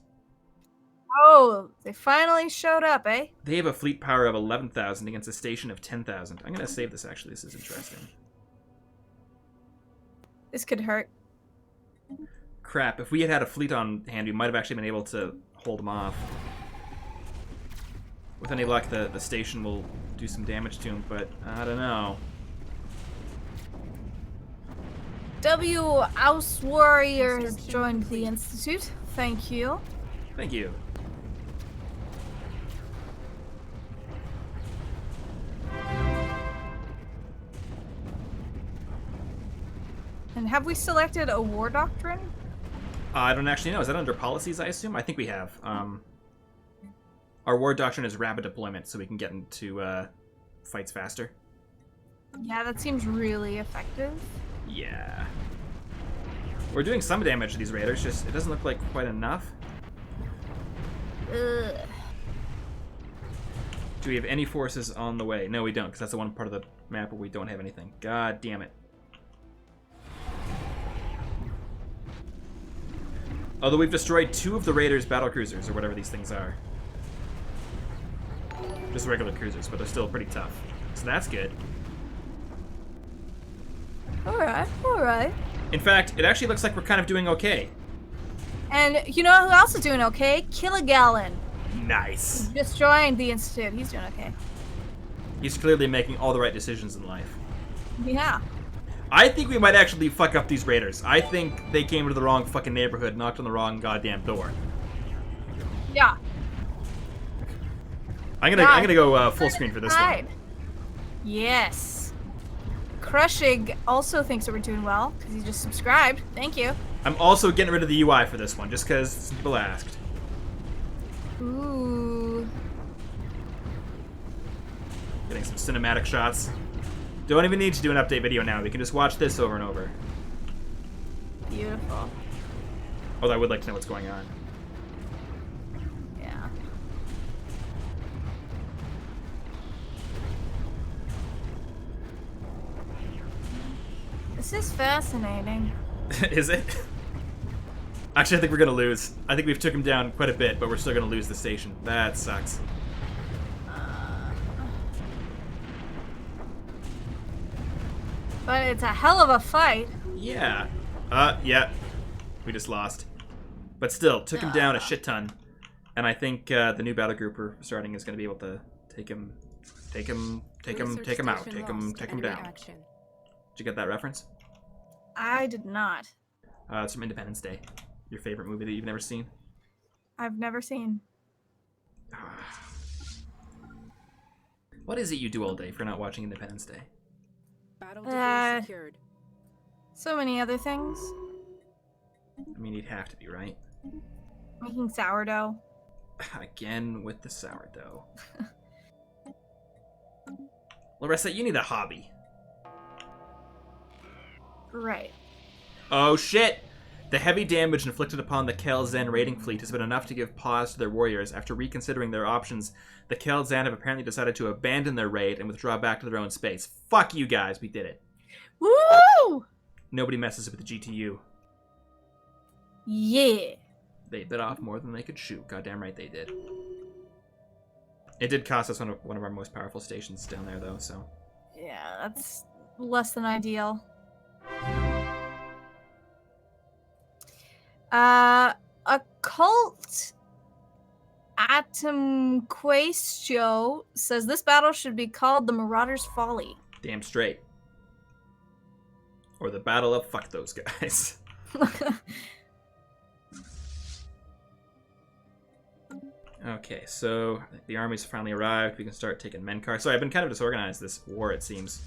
Oh, they finally showed up, eh? They have a fleet power of 11,000 against a station of 10,000. I'm going to save this, actually. This is interesting. This could hurt. Crap, if we had had a fleet on hand, we might have actually been able to hold them off. With any luck, the station will do some damage to him, but I don't know. W. House Warrior has joined the Institute. Thank you. Thank you. And have we selected a war doctrine? I don't actually know. Is that under policies, I assume? I think we have. Our war doctrine is rapid deployment, so we can get into fights faster. Yeah, that seems really effective. Yeah. We're doing some damage to these raiders, just it doesn't look like quite enough. Ugh. Do we have any forces on the way? No, we don't, because that's the one part of the map where we don't have anything. God damn it. Although we've destroyed 2 of the raiders' battlecruisers, or whatever these things are. Just regular cruisers, but they're still pretty tough. So that's good. Alright, alright. In fact, it actually looks like we're kind of doing okay. And you know who else is doing okay? Killigallon. Nice. Just joined the Institute. He's doing okay. He's clearly making all the right decisions in life. Yeah. I think we might actually fuck up these raiders. I think they came to the wrong fucking neighborhood, knocked on the wrong goddamn door. Yeah. I'm gonna go full screen for this one. Yes. Crushig also thinks that we're doing well because he just subscribed. Thank you. I'm also getting rid of the UI for this one, just because some people asked. Ooh. Getting some cinematic shots. Don't even need to do an update video now. We can just watch this over and over. Beautiful. Although I would like to know what's going on. Yeah. This is fascinating. Is it? Actually, I think we're gonna lose. I think we've took him down quite a bit, but we're still gonna lose the station. That sucks. But it's a hell of a fight. Yeah. Yeah. We just lost. But still, took him down a shit ton. And I think the new battle group we're starting is going to be able to take him out. Take him down. Did you get that reference? I did not. It's from Independence Day. Your favorite movie that you've never seen? I've never seen. What is it you do all day for not watching Independence Day? Battle debris secured. So many other things. I mean, you'd have to be, right? Making sourdough. Again with the sourdough. Larissa, you need a hobby. Right. Oh shit! The heavy damage inflicted upon the Kelzan raiding fleet has been enough to give pause to their warriors. After reconsidering their options, the Kelzan have apparently decided to abandon their raid and withdraw back to their own space. Fuck you guys, we did it. Woo! Nobody messes with the GTU. Yeah. They bit off more than they could chew. Goddamn right they did. It did cost us one of our most powerful stations down there, though, so... Yeah, that's less than ideal. Occult Atom Quaestio says this battle should be called the Marauder's Folly. Damn straight. Or the Battle of Fuck Those Guys. Okay, so the army's finally arrived. We can start taking Menkar. Sorry, I've been kind of disorganized this war, it seems.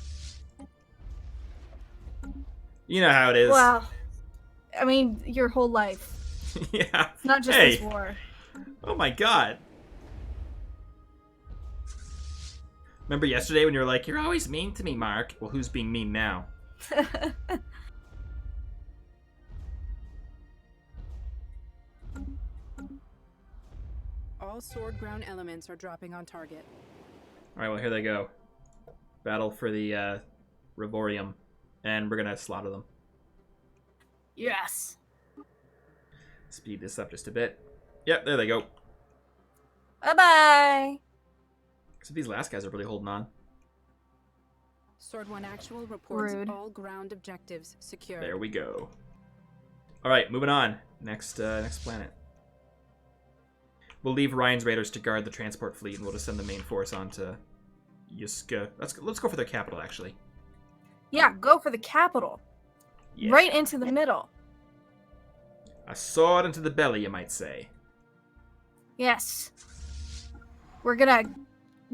You know how it is. Well, I mean, your whole life. Yeah. It's not just this war. Oh my god. Remember yesterday when you were like, you're always mean to me, Mark? Well, who's being mean now? All sword ground elements are dropping on target. Alright, well, here they go. Battle for the Revorium. And we're gonna slaughter them. Yes. Speed this up just a bit. Yep, there they go. Bye-bye. So these last guys are really holding on. Sword 1 Actual reports Rude. all ground objectives secure. There we go. All right, moving on. Next planet. We'll leave Ryan's raiders to guard the transport fleet, and we'll just send the main force on to Yuska. Let's go for their capital, actually. Yeah, go for the capital. Yeah. Right into the middle. A sword into the belly, you might say. Yes. We're gonna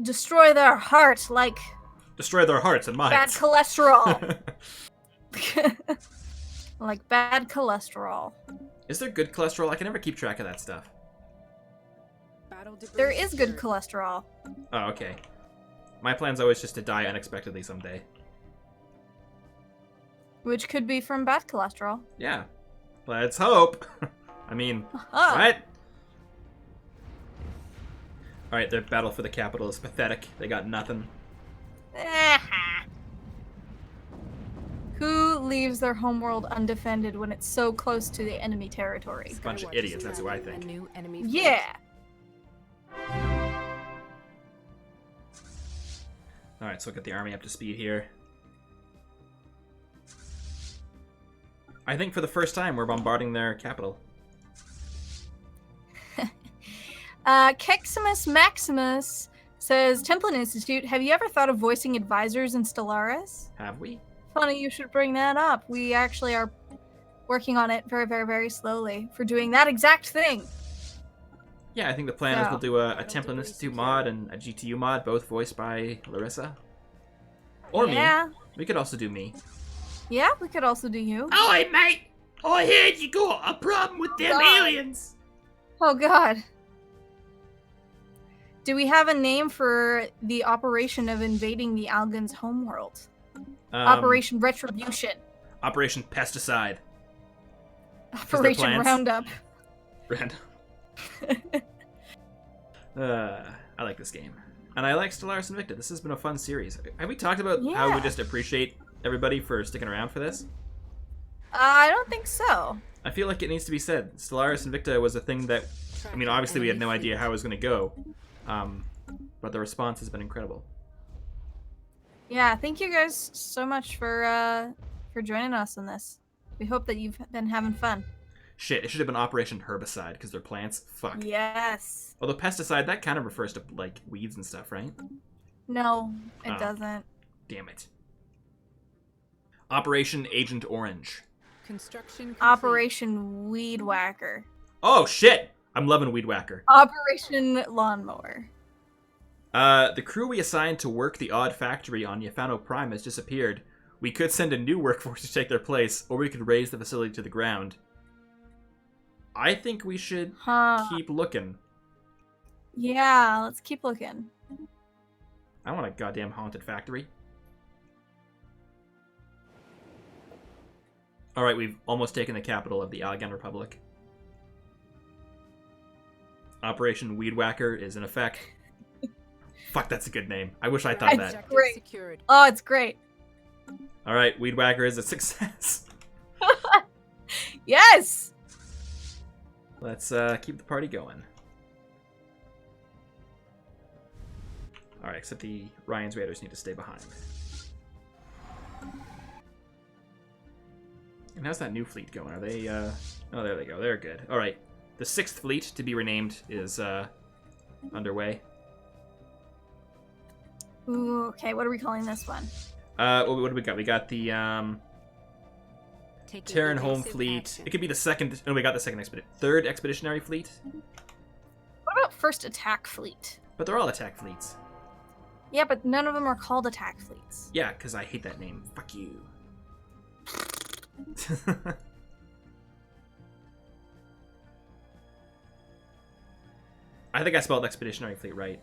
destroy their heart like Destroy their hearts and minds. bad cholesterol. Like bad cholesterol. Is there good cholesterol? I can never keep track of that stuff. Battle debris There is good secured. cholesterol. Oh, okay. My plan's always just to die unexpectedly someday. Which could be from bad cholesterol. Yeah. Let's hope. I mean, Ah. what? Alright, their battle for the capital is pathetic. They got nothing. Who leaves their homeworld undefended when it's so close to the enemy territory? Bunch of Skywatch idiots, that's who I summoning think. a new enemy fleet. Yeah. Alright, so we'll get the army up to speed here. I think for the first time we're bombarding their capital. Keximus Maximus says, Templin Institute, have you ever thought of voicing advisors in Stellaris? Have we? Funny you should bring that up. We actually are working on it very, very, very slowly for doing that exact thing. Yeah, I think the plan is So- we'll do a Templin Institute mod and a GTU mod, both voiced by Larissa. Or Yeah. me. We could also do me. Yeah, we could also do you. Oi, mate! I heard you got a problem with them God. aliens! Oh, God. Do we have a name for the operation of invading the Algan's homeworld? Operation Retribution. Operation Pesticide. Operation plants. Roundup. Random. I like this game. And I like Stellaris Invicta. This has been a fun series. Have we talked about how Yeah. we just appreciate everybody for sticking around for this? I don't think so. I feel like it needs to be said. Stellaris Invicta was a thing that, I mean, obviously we had no idea how it was going to go. But the response has been incredible. Yeah, thank you guys so much for joining us in this. We hope that you've been having fun. Shit, it should have been Operation Herbicide, because they're plants. Fuck. Yes. Although pesticide, that kind of refers to, like, weeds and stuff, right? No, it Oh. doesn't. Damn it. Operation Agent Orange. Construction complete. Operation Weed Whacker. Oh, shit! I'm loving Weed Whacker. Operation Lawnmower. The crew we assigned to work the odd factory on Yafano Prime has disappeared. We could send a new workforce to take their place, or we could raise the facility to the ground. I think we should Huh. keep looking. Yeah, let's keep looking. I want a goddamn haunted factory. Alright, we've almost taken the capital of the Algan Republic. Operation Weed Whacker is in effect. Fuck, that's a good name. I wish I thought of that. Objective Great. secured. Oh, it's great. Alright, Weed Whacker is a success. Yes! Let's keep the party going. Alright, except the Ryan's Raiders need to stay behind. And how's that new fleet going? Are they, oh, there they go. They're good. Alright. The 6th fleet, to be renamed, is, underway. Ooh, okay, what are we calling this one? What do we got? We got the, Taking Terran Home evasive Fleet. action. It could be the second, no, we got the second third Expeditionary Fleet. What about First Attack Fleet? But they're all attack fleets. Yeah, but none of them are called attack fleets. Yeah, because I hate that name. Fuck you. I think I spelled Expeditionary Fleet right.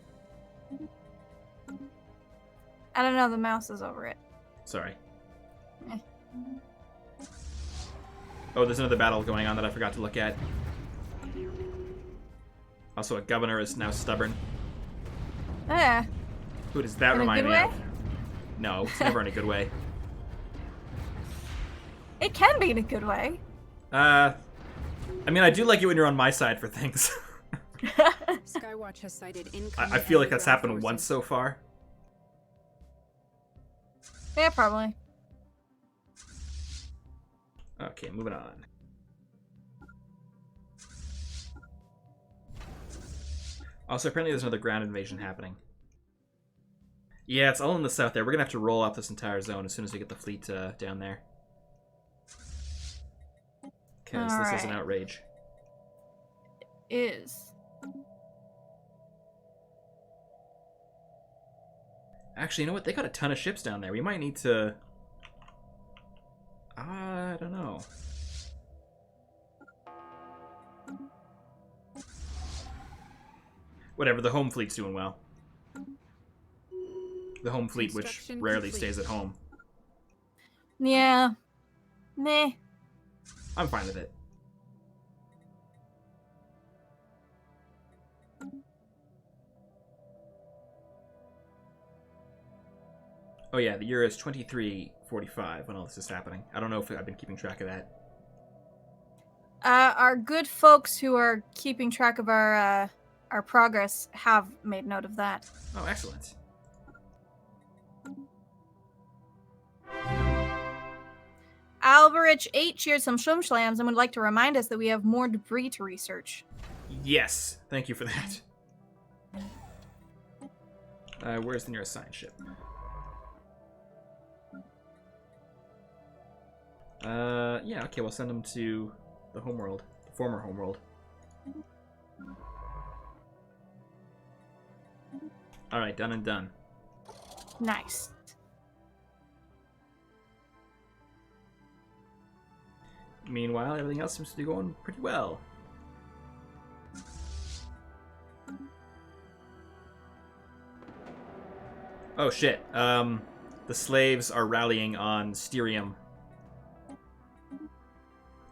I don't know, the mouse is over it. Sorry. Eh. Oh, there's another battle going on that I forgot to look at. Also, a governor is now stubborn. Eh, Who does that In a remind good me way? of? No, it's never in a good way. it can be in a good way. I mean, I do like you when you're on my side for things. Skywatch has cited I feel like that's happened once so far. Yeah, probably. Okay, moving on. Also, apparently there's another ground invasion happening. Yeah, it's all in the south there. We're gonna have to roll off this entire zone as soon as we get the fleet down there. Because this is an outrage. Is. Actually, you know what? They got a ton of ships down there. We might need to... I don't know. Whatever, the home fleet's doing well. The home fleet, which rarely stays at home. Yeah. Meh. I'm fine with it. Oh yeah, the year is 2345 when all this is happening. I don't know if I've been keeping track of that. Our good folks who are keeping track of our progress have made note of that. Oh, excellent. Alvarich 8 cheered some shumshlams and would like to remind us that we have more debris to research. Yes, thank you for that. Where's the nearest science ship? Yeah, okay, we'll send them to the homeworld, the former homeworld. Alright, done and done. Nice. Meanwhile, everything else seems to be going pretty well. Oh shit, the slaves are rallying on Styrium,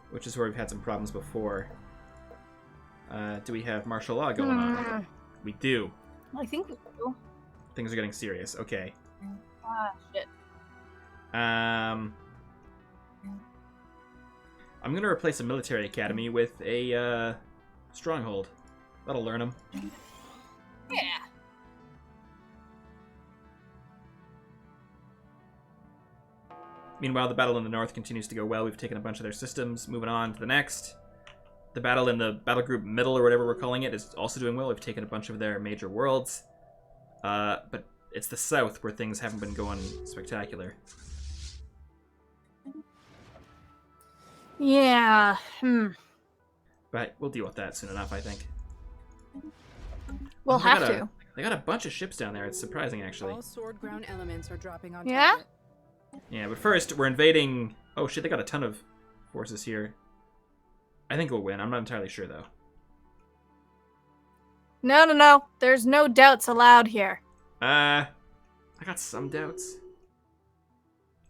which is where we've had some problems before. Do we have martial law going on? We do. I think we do. Things are getting serious. Okay. Shit. I'm gonna replace a military academy with a stronghold. That'll learn them. Yeah. Meanwhile, the battle in the north continues to go well. We've taken a bunch of their systems. Moving on to the next. The battle in the battle group middle, or whatever we're calling it, is also doing well. We've taken a bunch of their major worlds. But it's the south where things haven't been going spectacular. Yeah. But we'll deal with that soon enough, I think. We'll have to. They got a bunch of ships down there. It's surprising, actually. All sword ground elements are dropping on Yeah? target. Yeah, but first, we're invading... Oh shit, they got a ton of forces here. I think we'll win. I'm not entirely sure, though. No. There's no doubts allowed here. I got some doubts.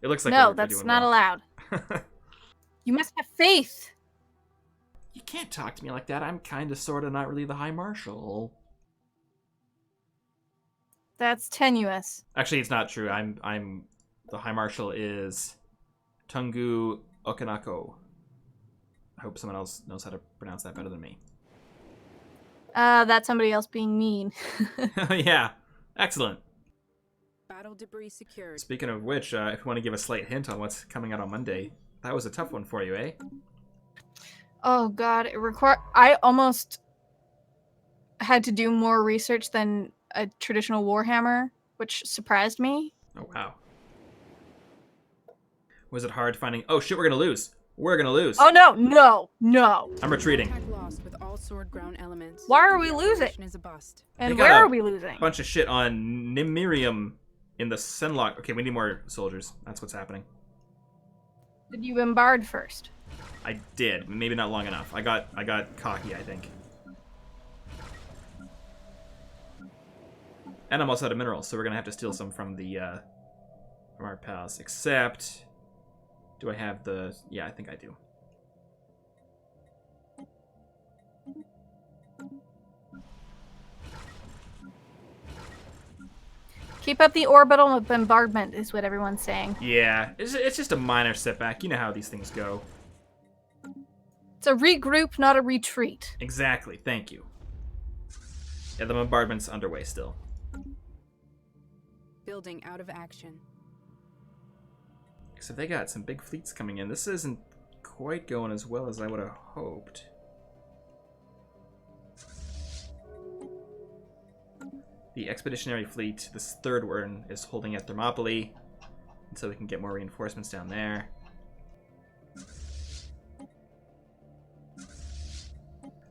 It looks like no, we're that's doing not well. allowed. You must have faith. You can't talk to me like that. I'm kind of, sort of, not really the High Marshal. That's tenuous. Actually, it's not true. I'm the High Marshal is Tungu Okanako. I hope someone else knows how to pronounce that better than me. That's somebody else being mean. Yeah, excellent. Battle debris secured. Speaking of which, if you want to give a slight hint on what's coming out on Monday, that was a tough one for you, eh? Oh god, I almost had to do more research than a traditional Warhammer, which surprised me. Oh, wow. Was it hard finding... Oh, shit, we're gonna lose. We're gonna lose. Oh, no. I'm retreating. Attack lost with all sword ground elements. Why are we losing? Mission is a bust. And They got where a are we losing? Bunch of shit on Nimirium in the Senlock. Okay, we need more soldiers. That's what's happening. Did you bombard first? I did. Maybe not long enough. I got cocky, I think. And I'm also out of minerals, so we're gonna have to steal some from the from our pals. Except, do I have the? Yeah, I think I do. Keep up the orbital bombardment, is what everyone's saying. Yeah, it's just a minor setback. You know how these things go. It's a regroup, not a retreat. Exactly. Thank you. Yeah, the bombardment's underway still. Building out of action. So they got some big fleets coming in. This isn't quite going as well as I would have hoped. The expeditionary fleet, this third one, is holding at Thermopylae until we can get more reinforcements down there.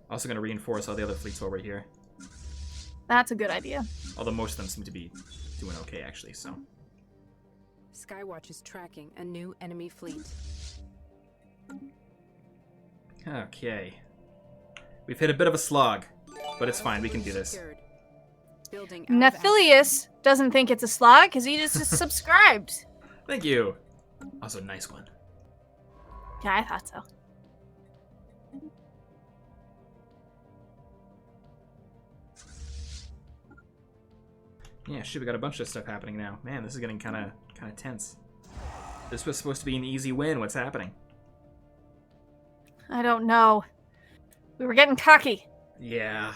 Also going to reinforce all the other fleets over here. That's a good idea. Although most of them seem to be doing okay, actually, so. Skywatch is tracking a new enemy fleet. Okay. We've hit a bit of a slog, but it's fine. We can do this. Building out of action. Nephilius doesn't think it's a slog because he just subscribed. Thank you. Also, nice one. Yeah, I thought so. Yeah, shit, we got a bunch of stuff happening now. Man, this is getting kind of tense. This was supposed to be an easy win. What's happening? I don't know. We were getting cocky. Yeah.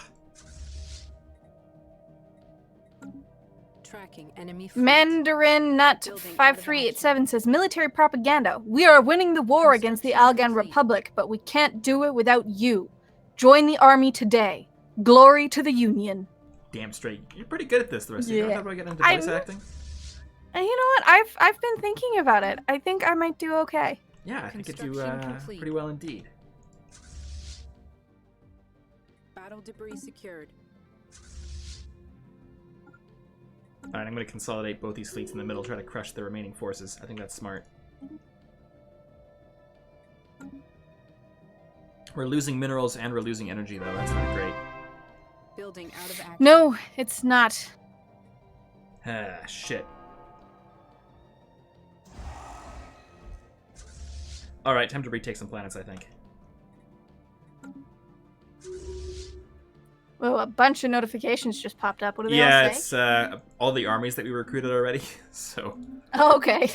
Tracking enemy fleet. Mandarin Nut 5387 says military propaganda. We are winning the war against the Algan Republic, but we can't do it without you. Join the army today. Glory to the Union. Damn straight. You're pretty good at this, Larissa. You Yeah. don't have to get into voice acting? And you know what? I've been thinking about it. I think I might do okay. Yeah, I think you do Construction complete. pretty well indeed. Battle debris secured. Alright, I'm going to consolidate both these fleets in the middle, try to crush the remaining forces. I think that's smart. We're losing minerals and we're losing energy, though. That's not great. Building out of action. No, it's not. Ah, shit. Alright, time to retake some planets, I think. Whoa, a bunch of notifications just popped up. What do they all say? It's all the armies that we recruited already, so... Oh, okay.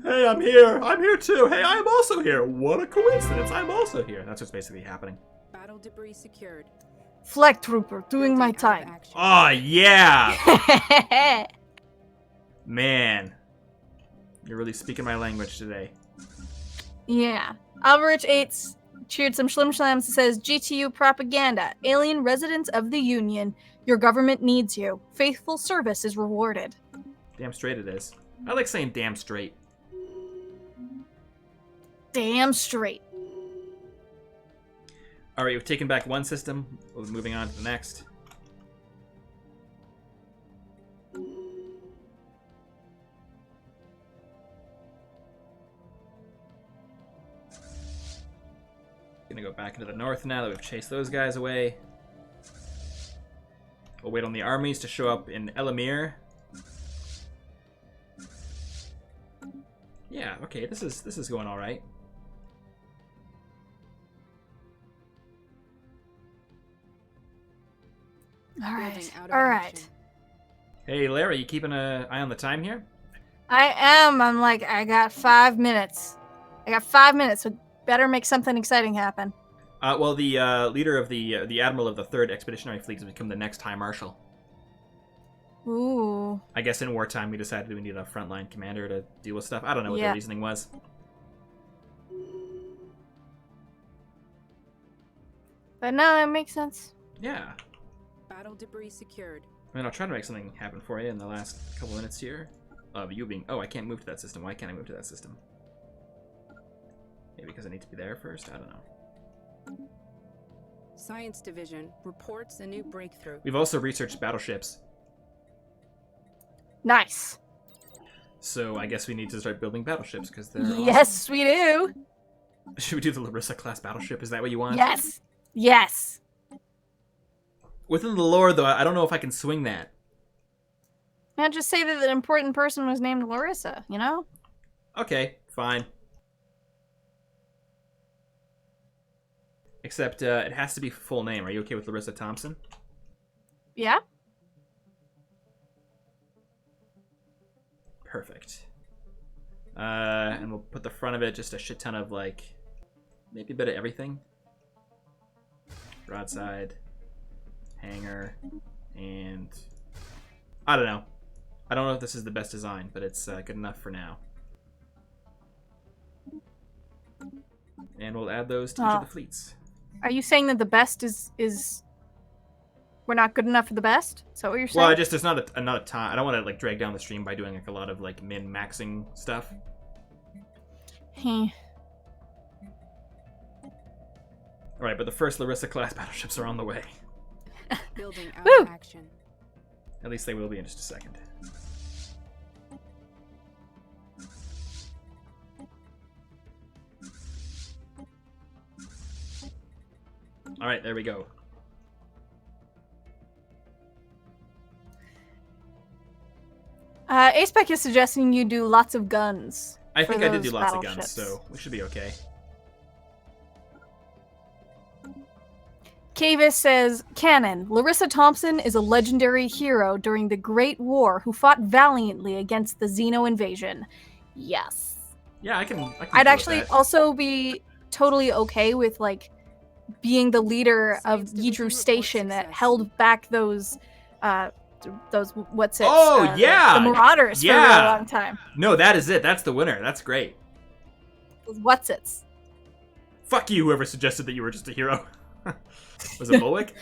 Hey, I'm here! I'm here too! Hey, I'm also here! What a coincidence! I'm also here! That's what's basically happening. Battle debris secured. Flag trooper, doing my Building out of time. action. Oh, yeah! Man. You're really speaking my language today. Yeah. Alvarich 8's cheered some Schlim Shlams. Says, GTU propaganda. Alien residents of the Union. Your government needs you. Faithful service is rewarded. Damn straight it is. I like saying damn straight. Damn straight. Alright, we've taken back one system. We're moving on to the next. Gonna go back into the north now that we've chased those guys away. We'll wait on the armies to show up in Elamir. Yeah, okay, this is going all right. All right. Building out of All right. action. Hey, Larry, you keeping an eye on the time here? I am. I'm like, I got 5 minutes. I got 5 minutes, so better make something exciting happen. Well, the leader of the admiral of the 3rd Expeditionary Fleet has become the next High Marshal. Ooh. I guess in wartime we decided we needed a frontline commander to deal with stuff. I don't know what Yeah. their reasoning was. But no, that makes sense. Yeah. Battle debris secured. I mean, I'll try to make something happen for you in the last couple minutes here. You being... Oh, I can't move to that system. Why can't I move to that system? Maybe because I need to be there first? I don't know. Science Division reports a new breakthrough. We've also researched battleships. Nice. So I guess we need to start building battleships because they're awesome. Yes, we do. Should we do the Larissa class battleship? Is that what you want? Yes. Yes. Within the lore, though, I don't know if I can swing that. Now just say that the important person was named Larissa, you know? Okay, fine. Except it has to be full name. Are you okay with Larissa Thompson? Yeah? Perfect. And we'll put the front of it just a shit ton of, like, maybe a bit of everything. Broadside, hangar, and I don't know. I don't know if this is the best design, but it's good enough for now. And we'll add those to each of the fleets. Are you saying that the best is we're not good enough for the best? Is that what you're saying? Well, there's not a time. I don't want to like drag down the stream by doing like a lot of like min-maxing stuff. All right, but the first Larissa class battleships are on the way. Building out Woo! of action. At least they will be in just a second. All right, there we go. Aspec is suggesting you do lots of guns. I think I did do those lots of guns, battleships. so we should be okay. Kavis says, Canon, Larissa Thompson is a legendary hero during the Great War who fought valiantly against the Xeno invasion. Yes. Yeah, I can I'd deal actually with that. also be totally okay with, like, being the leader of Yidru Station that held back those what's it? Oh, yeah! The Marauders for a Yeah! really long time. No, that is it. That's the winner. That's great. Those what's its? Fuck you, whoever suggested that you were just a hero. Was it Bulwick?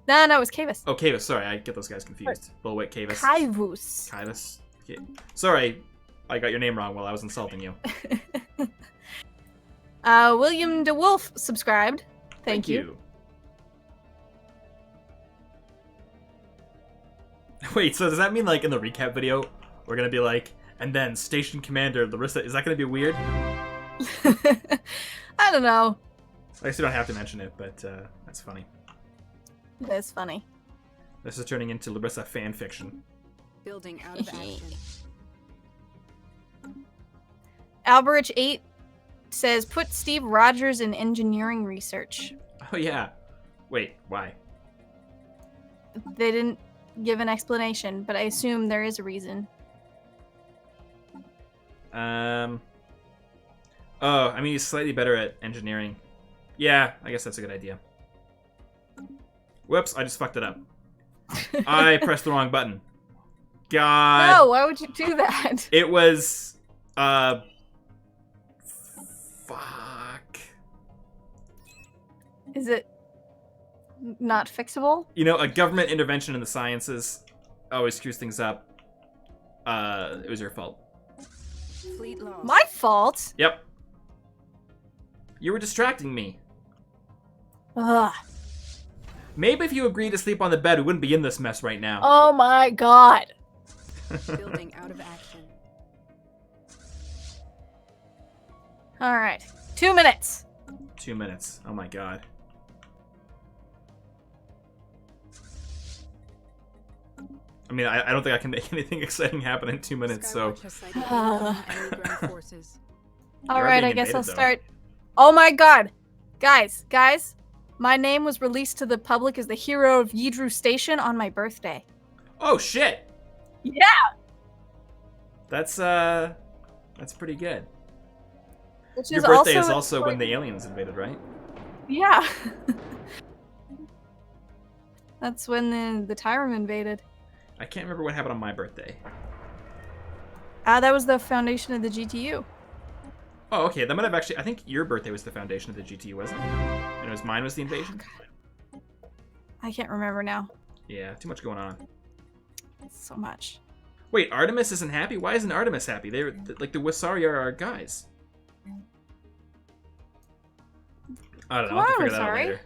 No, it was Kavis. Oh, Kavis. Sorry, I get those guys confused. Bulwick, Kavis. Kaivus. Kavis. Okay. Sorry, I got your name wrong while I was insulting you. William DeWolf subscribed. Thank you. Wait, so does that mean like in the recap video we're gonna be like, and then Station Commander Larissa? Is that gonna be weird? I don't know. I guess we don't have to mention it, but that's funny. It is funny. This is turning into Larissa fan fiction. Building out of action. Alberich 8 says, put Steve Rogers in engineering research. Oh yeah. Wait, why? They didn't give an explanation, but I assume there is a reason. Oh, I mean he's slightly better at engineering. Yeah, I guess that's a good idea. Whoops, I just fucked it up. I pressed the wrong button. God. No, why would you do that? It was, fuck. Is it not fixable? You know, a government intervention in the sciences always screws things up. It was your fault. Fleet lost. My fault? Yep. You were distracting me. Ugh. Maybe if you agreed to sleep on the bed, we wouldn't be in this mess right now. Oh my god. Building out of action. Alright. 2 minutes. 2 minutes. Oh my god. I mean, I don't think I can make anything exciting happen in 2 minutes, so... Skywatch has sighted enemy ground forces. Alright, being I guess I'll invaded, though. start. Oh my god. Guys. My name was released to the public as the hero of Yidru Station on my birthday. Oh, shit! Yeah! That's pretty good. Which Your is birthday also is also when the aliens invaded, right? Yeah. That's when the Tyrum invaded. I can't remember what happened on my birthday. That was the foundation of the GTU. Oh, okay. That might have actually... I think your birthday was the foundation of the GTU, wasn't it? And it was mine was the invasion? I can't remember now. Yeah, too much going on. So much. Wait, Artemis isn't happy? Why isn't Artemis happy? They're... Like, the Wasari are our guys. I don't know. I'll have to figure that out Wasari? later.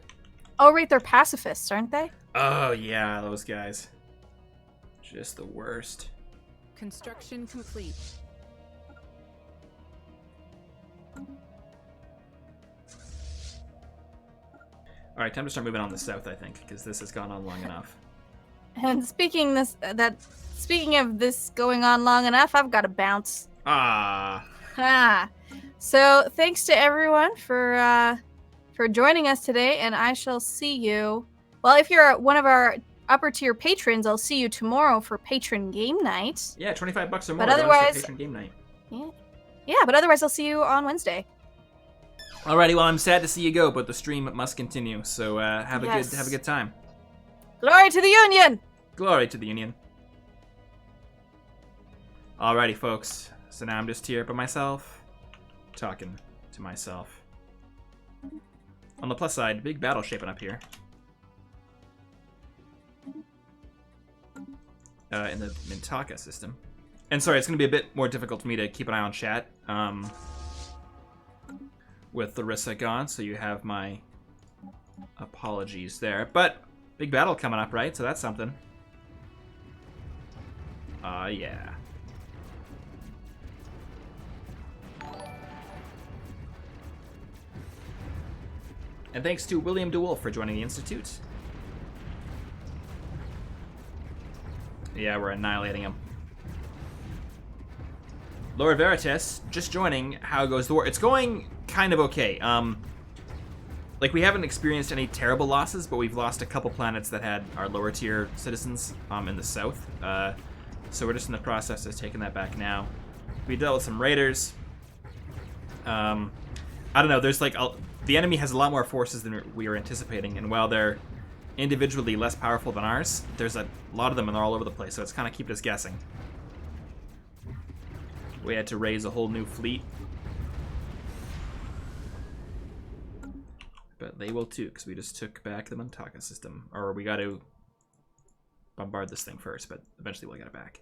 Oh, right, they're pacifists, aren't they? Oh, yeah, those guys. Just the worst. Construction complete. Alright, time to start moving on the south, I think, because this has gone on long enough. And speaking of this going on long enough, I've got to bounce. Ah. So thanks to everyone for joining us today, and I shall see you. Well, if you're one of our upper tier patrons, I'll see you tomorrow for patron game night. Yeah, $25 or more. But join us for otherwise- patron game night. Yeah, but otherwise I'll see you on Wednesday. Alrighty, well, I'm sad to see you go, but the stream must continue. So have a good time. Glory to the Union! Glory to the Union. Alrighty, folks. So now I'm just here by myself, talking to myself. On the plus side, big battle shaping up here. In the Mintaka system. And sorry, it's going to be a bit more difficult for me to keep an eye on chat. With Larissa gone, so you have my apologies there. But, big battle coming up, right? So that's something. Yeah. And thanks to William DeWolf for joining the Institute. Yeah, we're annihilating him. Lord Veritas, just joining. How goes the war? It's going kind of okay. Like, we haven't experienced any terrible losses, but we've lost a couple planets that had our lower tier citizens in the south. So we're just in the process of taking that back now. We dealt with some raiders. I don't know, there's like... the enemy has a lot more forces than we were anticipating, and while they're individually less powerful than ours, there's a lot of them and they're all over the place, so it's kind of keeping us guessing. We had to raise a whole new fleet. But they will too, because we just took back the Mintaka system. Or we got to bombard this thing first, but eventually we'll get it back.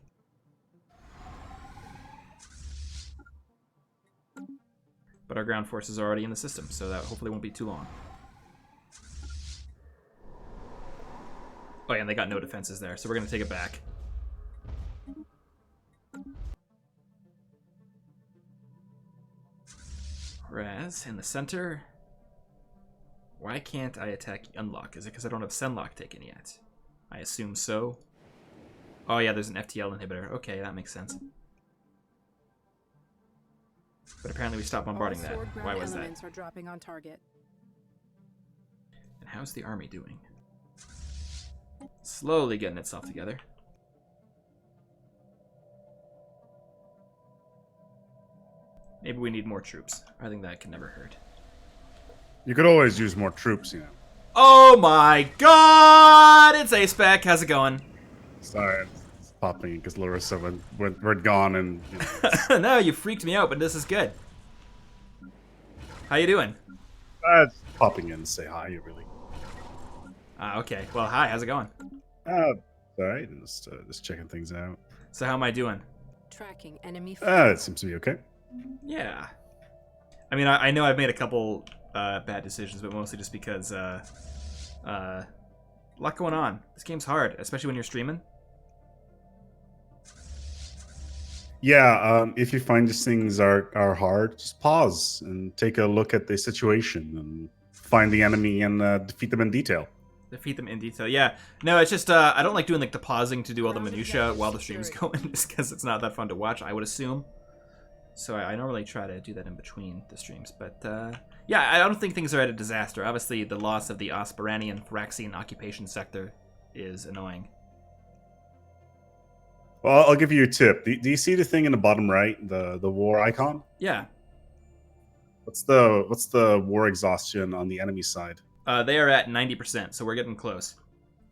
But our ground forces are already in the system, so that hopefully won't be too long. Oh yeah, and they got no defenses there, so we're going to take it back. Whereas, in the center... Why can't I attack Unlock? Is it because I don't have Senlock taken yet? I assume so. Oh yeah, there's an FTL inhibitor. Okay, that makes sense. But apparently we stopped bombarding that. Why was that? Are dropping on target. And how's the army doing? Slowly getting itself together. Maybe we need more troops. I think that can never hurt. You could always use more troops, you know. Oh my god! It's A-Spec. How's it going? Sorry, it's popping because Larissa went gone and... You know, no, you freaked me out, but this is good. How you doing? it's popping in to say hi, you really. Okay. Well, hi. How's it going? Alright, just checking things out. So how am I doing? Tracking enemy. It seems to be okay. Yeah. I mean, I know I've made a couple bad decisions, but mostly just because a lot going on. This game's hard, especially when you're streaming. Yeah, if you find these things are hard, just pause and take a look at the situation and find the enemy and defeat them in detail. Defeat them in detail. Yeah. No, it's just I don't like doing like the pausing to do all the minutia while the stream's going, just because it's not that fun to watch, I would assume. So I normally try to do that in between the streams. But yeah, I don't think things are at a disaster. Obviously, the loss of the Osperanian Thraxian occupation sector is annoying. Well, I'll give you a tip. Do you see the thing in the bottom right, the war icon? Yeah. What's the war exhaustion on the enemy side? They are at 90%, so we're getting close.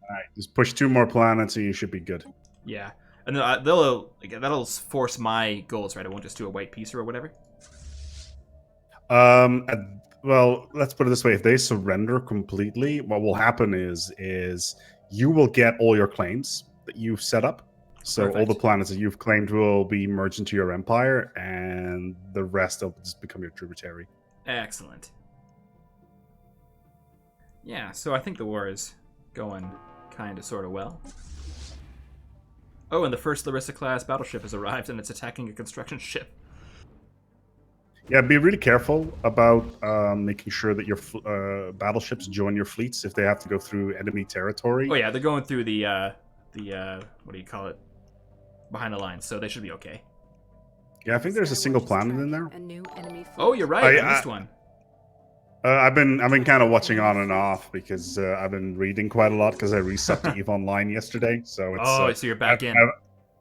All right, just push 2 more planets and you should be good. Yeah. And that'll force my goals, right? I won't just do a white piece or whatever. Well, let's put it this way: if they surrender completely, what will happen is you will get all your claims that you've set up. So Perfect. all the planets that you've claimed will be merged into your empire, and the rest will just become your tributary. Excellent. Yeah, so I think the war is going kind of sort of well. Oh, and the first Larissa-class battleship has arrived, and it's attacking a construction ship. Yeah, be really careful about making sure that your battleships join your fleets if they have to go through enemy territory. Oh yeah, they're going through the what do you call it? Behind the lines, so they should be okay. Yeah, I think there's a single planet in there. A new enemy fleet. Oh, you're right. I missed one. I've been kind of watching on and off because I've been reading quite a lot because I resubbed to EVE Online yesterday. So it's so you're back in.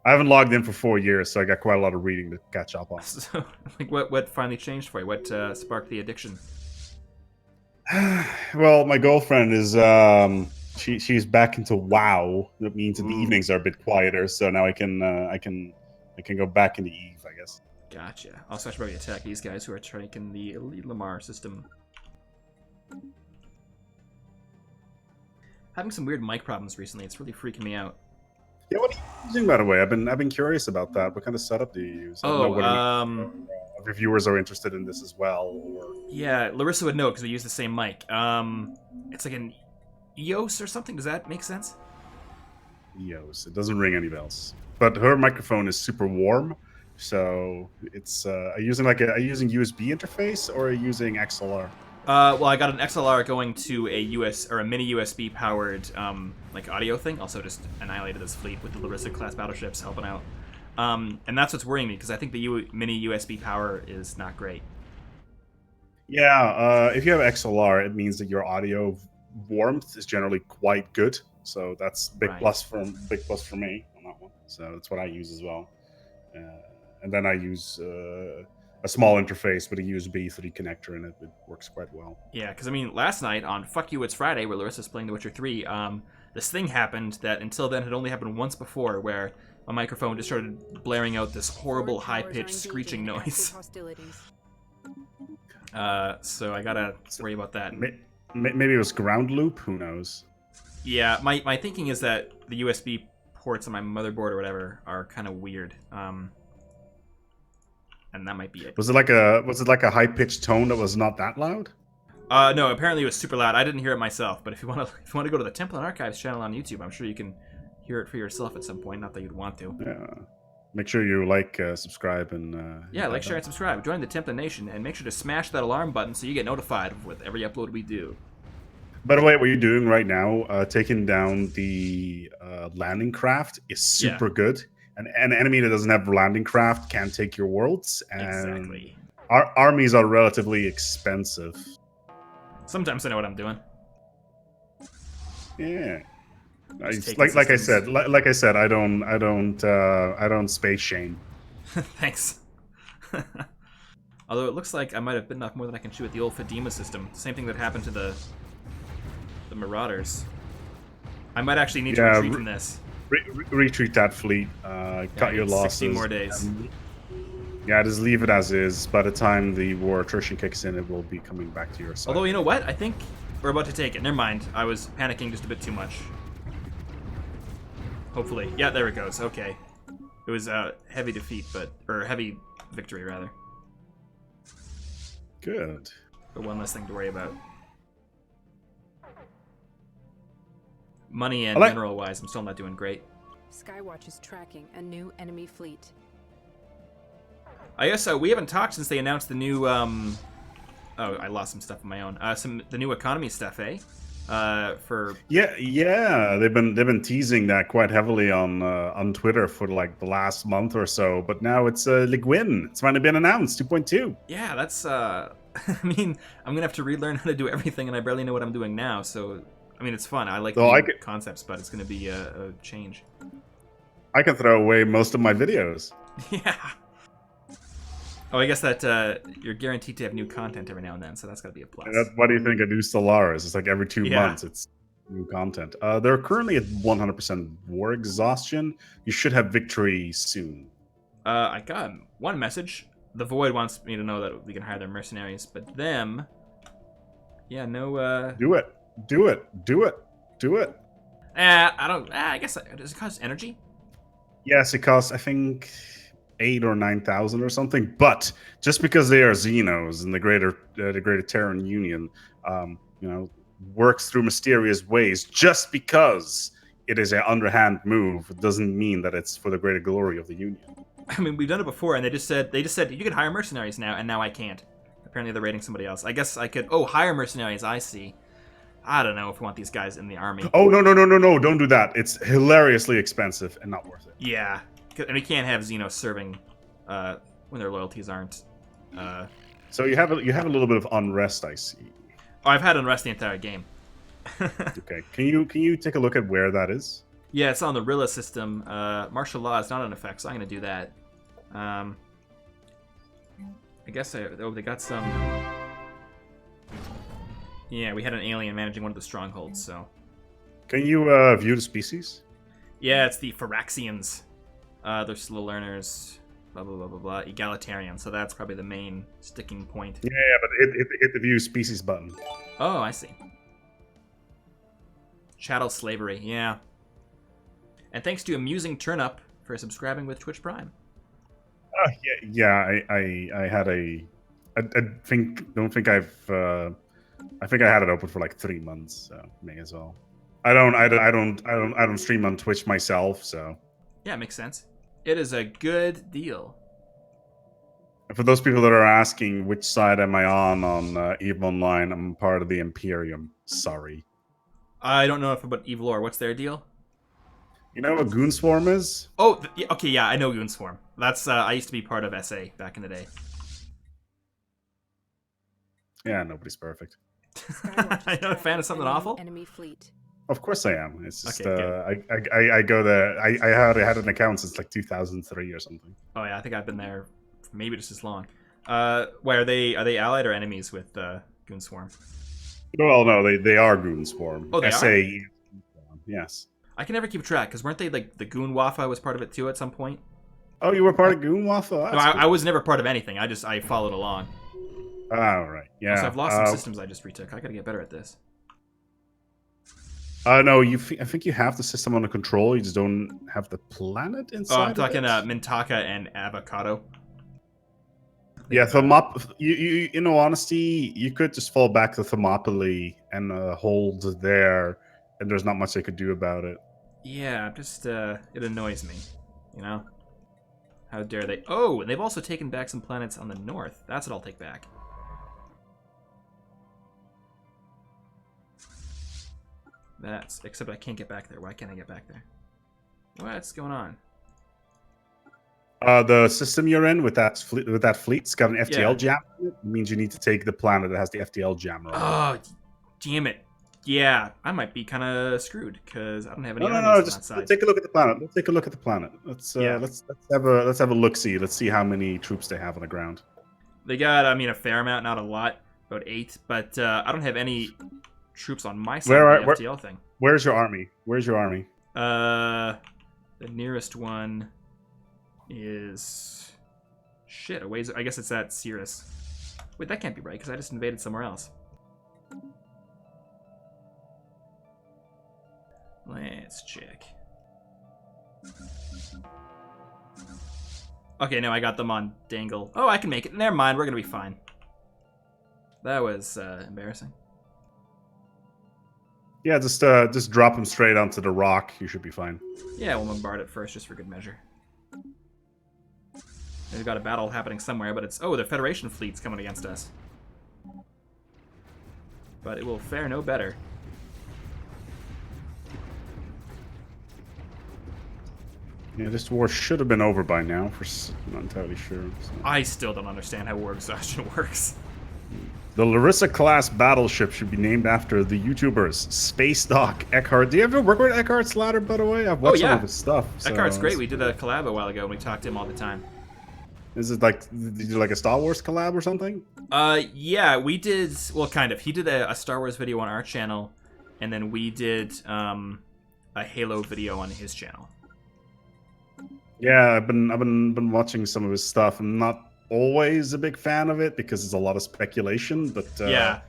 I haven't logged in for 4 years, so I got quite a lot of reading to catch up on. So, like, what finally changed for you? What sparked the addiction? Well, my girlfriend is she's back into WoW. That means that the evenings are a bit quieter, so now I can go back into Eve, I guess. Gotcha. Also, I should probably attack these guys who are taking the Elite Lamar system. Having some weird mic problems recently. It's really freaking me out. Yeah, what are you using, by the way? I've been curious about that. What kind of setup do you use? I don't know whether reviewers are interested in this as well. Or... Yeah, Larissa would know because we use the same mic. It's like an EOS or something. Does that make sense? EOS. It doesn't ring any bells. But her microphone is super warm, so it's. Are you using USB interface or are you using XLR? Well, I got an XLR going to a mini USB powered like audio thing. Also, just annihilated this fleet with the Larissa class battleships helping out. And that's what's worrying me because I think the mini USB power is not great. Yeah, if you have XLR, it means that your audio warmth is generally quite good. So that's big plus for me on that one. So that's what I use as well. And then I use a small interface with a USB 3 connector in it. It works quite well. Yeah, because I mean, last night on Fuck You It's Friday, where Larissa's playing The Witcher 3, this thing happened that until then had only happened once before, where my microphone just started blaring out this horrible high-pitched screeching noise. So I gotta worry about that. Maybe it was ground loop. Who knows? Yeah, my thinking is that the USB ports on my motherboard or whatever are kind of weird. And that might be it. Was it like a high pitched tone that was not that loud? No, apparently it was super loud. I didn't hear it myself, but if you want to go to the Templin Archives channel on YouTube, I'm sure you can hear it for yourself at some point. Not that you'd want to. Yeah. Make sure you subscribe, and like, share, and subscribe. Join the Templin Nation, and make sure to smash that alarm button so you get notified with every upload we do. By the way, what you're doing right now, taking down the landing craft, is super good. And an enemy that doesn't have landing craft can take your worlds. And exactly. Our armies are relatively expensive. Sometimes I know what I'm doing. Yeah. Like I said, I don't space shame. Thanks. Although it looks like I might have bitten off more than I can chew with the old Fadima system. Same thing that happened to the Marauders. I might actually need to retreat from this. Retreat that fleet. Cut your losses. 16 more days. Just leave it as is. By the time the war attrition kicks in, it will be coming back to your side. Although, you know what? I think we're about to take it. Never mind. I was panicking just a bit too much. Hopefully. Yeah, there it goes. Okay. It was a heavy defeat, or heavy victory, rather. Good. But one less thing to worry about. Money and mineral-wise, I'm still not doing great. Skywatch is tracking a new enemy fleet. I guess we haven't talked since they announced the new. Oh, I lost some stuff of my own. The new economy stuff, eh? They've been teasing that quite heavily on Twitter for like the last month or so. But now it's Liguin. It's finally been announced. 2.2. Yeah, that's. I mean, I'm gonna have to relearn how to do everything, and I barely know what I'm doing now. So. I mean, it's fun. I like the concepts, but it's going to be a change. I can throw away most of my videos. Yeah. Oh, I guess that you're guaranteed to have new content every now and then, so that's got to be a plus. What do you think of new Stellaris? It's like every 2 months, it's new content. They're currently at 100% war exhaustion. You should have victory soon. I got one message. The Void wants me to know that we can hire their mercenaries, but them... Yeah, no... Do it. I don't... I guess... Does it cost energy? Yes, it costs, I think, 8,000 or 9,000 or something. But just because they are Xenos in the Greater Terran Union, works through mysterious ways, just because it is an underhand move, doesn't mean that it's for the greater glory of the Union. I mean, we've done it before, and they just said you can hire mercenaries now, and now I can't. Apparently, they're raiding somebody else. I guess I could. Oh, hire mercenaries. I see. I don't know if we want these guys in the army. Oh, no, don't do that. It's hilariously expensive and not worth it. Yeah, and we can't have Xenos serving when their loyalties aren't. So you have a little bit of unrest, I see. Oh, I've had unrest the entire game. Okay, can you take a look at where that is? Yeah, it's on the Rilla system. Martial law is not in effect, so I'm gonna do that. I guess they got some. Yeah, we had an alien managing one of the strongholds, so Can you view the species? Yeah, it's the Phyraxians. They're slow learners. Blah blah blah blah blah. Egalitarian. So that's probably the main sticking point. Yeah, but hit the view species button. Oh, I see. Chattel slavery. Yeah. And thanks to Amusing Turnup for subscribing with Twitch Prime. Yeah. I had a. I think I had it open for like 3 months. So may as well. I don't stream on Twitch myself, so. Yeah, makes sense. It is a good deal. For those people that are asking which side am I on EVE Online, I'm part of the Imperium. Sorry. I don't know enough about Evil Lore. What's their deal? You know what Goon Swarm is? Oh, okay, yeah, I know Goon Swarm. That's I used to be part of SA back in the day. Yeah, nobody's perfect. I'm not a fan of something awful. Enemy fleet. Of course I am. It's just Okay, I go there. I had an account since like 2003 or something. Oh yeah, I think I've been there maybe just as long. Why are they allied or enemies with Goon Swarm? Well, no, they are Goon Swarm. Oh, they SA, are? yes. I can never keep track because weren't they like the Goon Wafa was part of it too at some point? Oh, you were part of Goon Waffle? No, I was never part of anything. I followed along. Oh, right. Yeah. So I've lost some systems I just retook. I gotta get better at this. No, I think you have the system under control. You just don't have the planet inside. Oh, I'm talking of it. Mintaka and Avocado. Yeah, you in all honesty, you could just fall back to Thermopylae and hold there, and there's not much they could do about it. Yeah, just it annoys me, you know. How dare they? Oh, and they've also taken back some planets on the north. That's what I'll take back. Except I can't get back there. Why can't I get back there? What's going on? The system you're in with that fleet's got an FTL Yeah. jammer. It means you need to take the planet that has the FTL jammer. Oh, damn it! Yeah, I might be kind of screwed because I don't have any No. enemies on that Just side. take a look at the planet. Let's take a look at the planet. Let's Yeah. let's have a look. See. Let's see how many troops they have on the ground. They got, a fair amount, not a lot, about 8, but I don't have any troops on my side of the FTL thing. Where's your army? The nearest one is shit. A ways. I guess it's at Cirrus. Wait, that can't be right because I just invaded somewhere else. Let's check. Okay, no, I got them on Dangle. Oh, I can make it. Never mind, we're gonna be fine. That was embarrassing. Yeah, just drop them straight onto the rock. You should be fine. Yeah, we'll bombard it first, just for good measure. They've got a battle happening somewhere, but it's... Oh, the Federation fleet's coming against us. But it will fare no better. Yeah, this war should have been over by now. I'm not entirely sure. So. I still don't understand how war exhaustion works. The Larissa class battleship should be named after the YouTubers Space Doc Eckhart. Do you ever work with Eckhart's ladder, by the way? I've watched some of his stuff. So Eckhart's great. We did a collab a while ago, and we talked to him all the time. Is it like, did you do like a Star Wars collab or something? Yeah, we did. Well, kind of. He did a Star Wars video on our channel, and then we did a Halo video on his channel. Yeah, I've been watching some of his stuff. I'm not always a big fan of it because there's a lot of speculation, but yeah.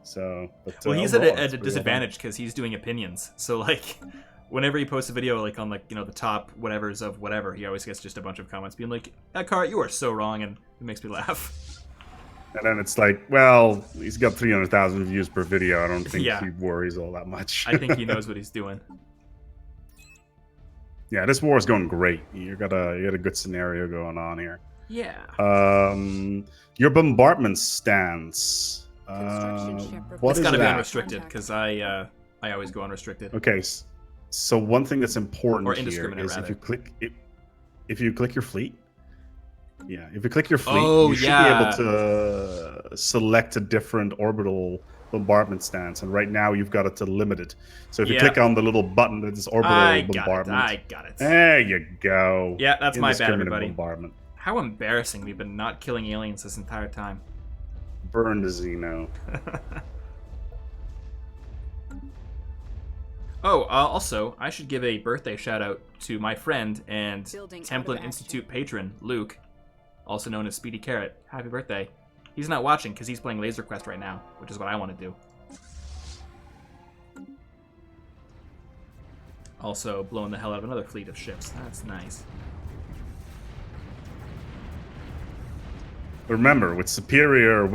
So, well, he's at a disadvantage because he's doing opinions. So like, whenever he posts a video like on like the top whatevers of whatever, he always gets just a bunch of comments being like, "Eckhart, you are so wrong," and it makes me laugh. And then it's like, well, he's got 300,000 views per video. I don't think Yeah. he worries all that much. I think he knows what he's doing. Yeah, this war is going great. You got a good scenario going on here. Yeah. Your bombardment stance. What It's is got to be that? unrestricted because I always go unrestricted. Okay, so one thing that's important Or here indiscriminate, is rather. if you click your fleet. Yeah, if you click your fleet, Oh, you should be able to select a different orbital bombardment stance, and right now you've got it to limited. So if you click on the little button that is orbital bombardment, I got it. there you go. Yeah, that's my bad, Indiscriminate everybody. bombardment. How embarrassing! We've been not killing aliens this entire time. Burn the Xeno. Oh, also, I should give a birthday shout out to my friend and Building Templin out of Institute patron, Luke, also known as Speedy Carrot. Happy birthday. He's not watching because he's playing Laser Quest right now, which is what I want to do. Also, blowing the hell out of another fleet of ships. That's nice. Remember, with superior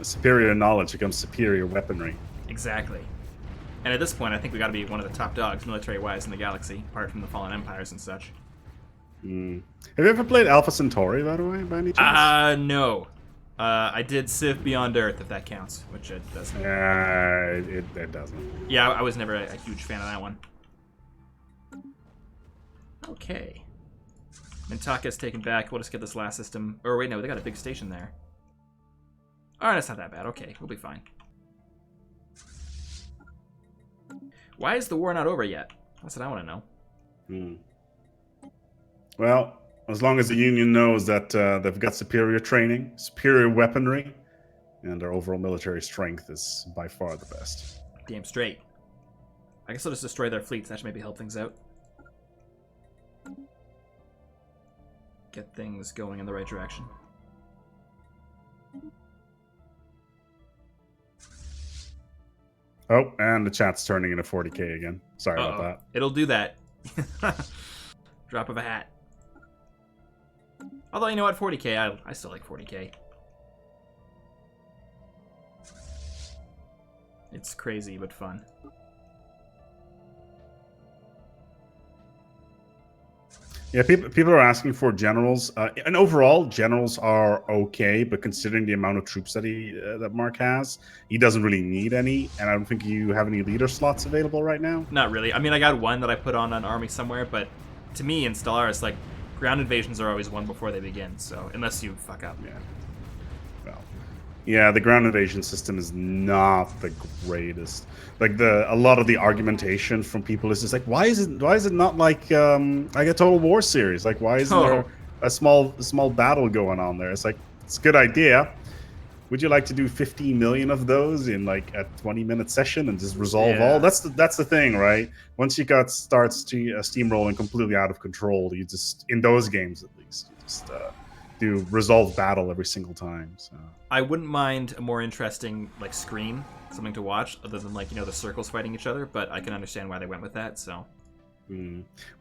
superior knowledge comes superior weaponry. Exactly. And at this point, I think we got to be one of the top dogs, military-wise, in the galaxy, apart from the Fallen Empires and such. Have you ever played Alpha Centauri, by the way, by any chance? No. I did Civ Beyond Earth, if that counts, which it doesn't. It doesn't. Yeah, I was never a huge fan of that one. Okay. Mintaka's taken back. We'll just get this last system. Or wait, no, they got a big station there. Alright, that's not that bad. Okay, we'll be fine. Why is the war not over yet? That's what I want to know. Well, as long as the Union knows that they've got superior training, superior weaponry, and their overall military strength is by far the best. Damn straight. I guess I'll just destroy their fleets. That should maybe help things out. Get things going in the right direction. Oh, and the chat's turning into 40k again. Sorry about that. It'll do that. Drop of a hat. Although, you know what? 40k, I still like 40k. It's crazy, but fun. Yeah, people are asking for generals, and overall, generals are okay. But considering the amount of troops that that Mark has, he doesn't really need any. And I don't think you have any leader slots available right now. Not really. I mean, I got one that I put on an army somewhere, but to me in Stellaris, like, ground invasions are always won before they begin. So unless you fuck up. Yeah. Well, yeah, the ground invasion system is not the greatest. Like a lot of the argumentation from people is just like, why is it not like a Total War series? Like, why isn't there a small battle going on there? It's like, it's a good idea. Would you like to do 15 million of those in like a 20-minute session and just resolve all? That's the thing, right? Once you starts steamrolling completely out of control, you just, in those games at least, you just do resolve battle every single time. So I wouldn't mind a more interesting like screen, something to watch, other than like, you know, the circles fighting each other. But I can understand why they went with that. So.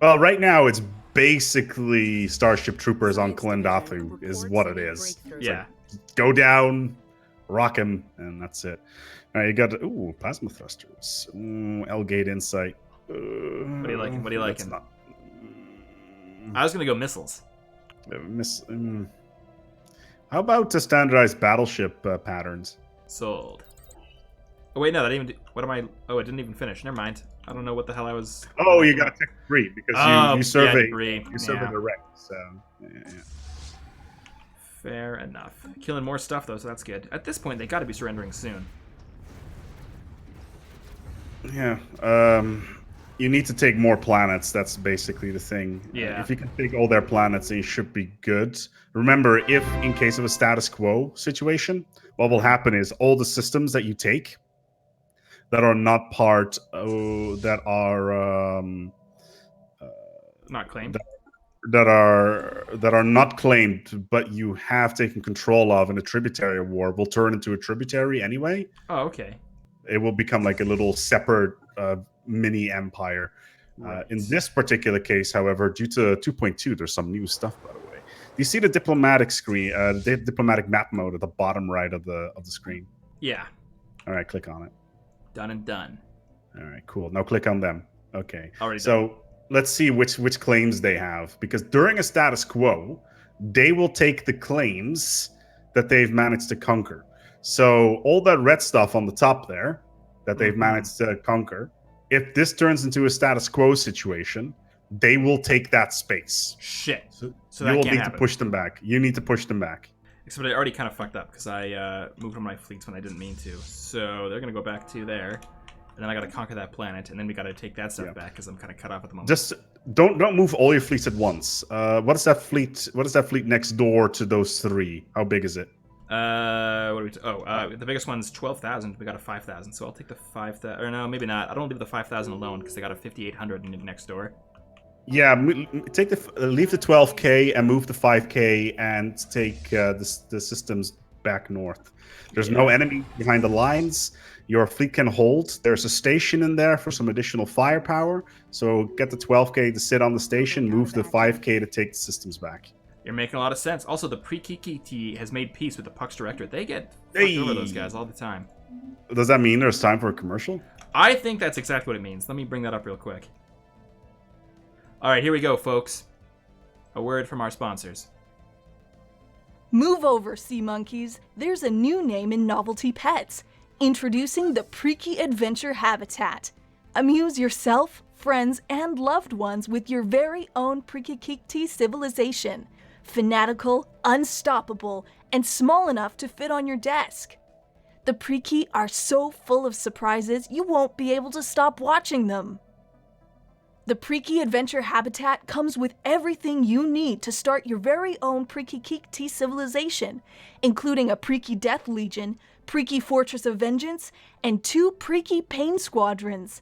Well, right now it's basically Starship Troopers on Kalendathu is what it is. Yeah. Like, go down, rock him, and that's it. All right, you got plasma thrusters. L-Gate Insight. What are you liking? What are you liking? I was gonna go missiles. How about to standardized battleship patterns? Sold. Oh wait, no, that didn't even. What am I? Oh, it didn't even finish. Never mind. I don't know what the hell I was. Oh, you got to take debris because you survey the wreck. So yeah. Fair enough. Killing more stuff though, so that's good. At this point, they got to be surrendering soon. Yeah. You need to take more planets. That's basically the thing. Yeah. If you can take all their planets, then you should be good. Remember, if in case of a status quo situation, what will happen is all the systems that you take that are not part, that are not claimed. That are not claimed, but you have taken control of in a tributary war, will turn into a tributary anyway. Oh, okay. It will become like a little separate mini empire. Right. In this particular case, however, due to 2.2, there's some new stuff, by the way. Do you see the diplomatic screen, the diplomatic map mode at the bottom right of the screen? Yeah. All right, click on it. Done and done. All right, cool. Now click on them. Okay. Already so done. Let's see which claims they have, because during a status quo, they will take the claims that they've managed to conquer. So all that red stuff on the top there that they've managed to conquer, if this turns into a status quo situation, they will take that space. Shit. So you will need to push them back. You need to push them back. Except I already kind of fucked up because I moved on my fleets when I didn't mean to. So they're going to go back to there. And then I got to conquer that planet, and then we got to take that stuff back because I'm kind of cut off at the moment. Just don't move all your fleets at once. What is that fleet? What is that fleet next door to those three? How big is it? What do we? The biggest one's 12,000. We got a 5,000, so I'll take the 5,000. Or no, maybe not. I don't leave the 5,000 alone because they got a 5,800 next door. Yeah, leave the 12K and move the 5K and take the systems back north. There's no enemy behind the lines. Your fleet can hold. There's a station in there for some additional firepower. So get the 12K to sit on the station, move the 5K to take the systems back. You're making a lot of sense. Also, the Pre-Kikiti has made peace with the Puck's Directorate. They get fucked over those guys all the time. Does that mean there's time for a commercial? I think that's exactly what it means. Let me bring that up real quick. All right, here we go, folks. A word from our sponsors. Move over, sea monkeys. There's a new name in novelty pets. Introducing the Preaky Adventure Habitat. Amuse yourself, friends, and loved ones with your very own Preaky civilization. Fanatical, unstoppable, and small enough to fit on your desk. The Preaky are so full of surprises you won't be able to stop watching them. The Preaky Adventure Habitat comes with everything you need to start your very own Preaky civilization, including a Preaky Death Legion, Preaky Fortress of Vengeance, and 2 Preaky Pain Squadrons.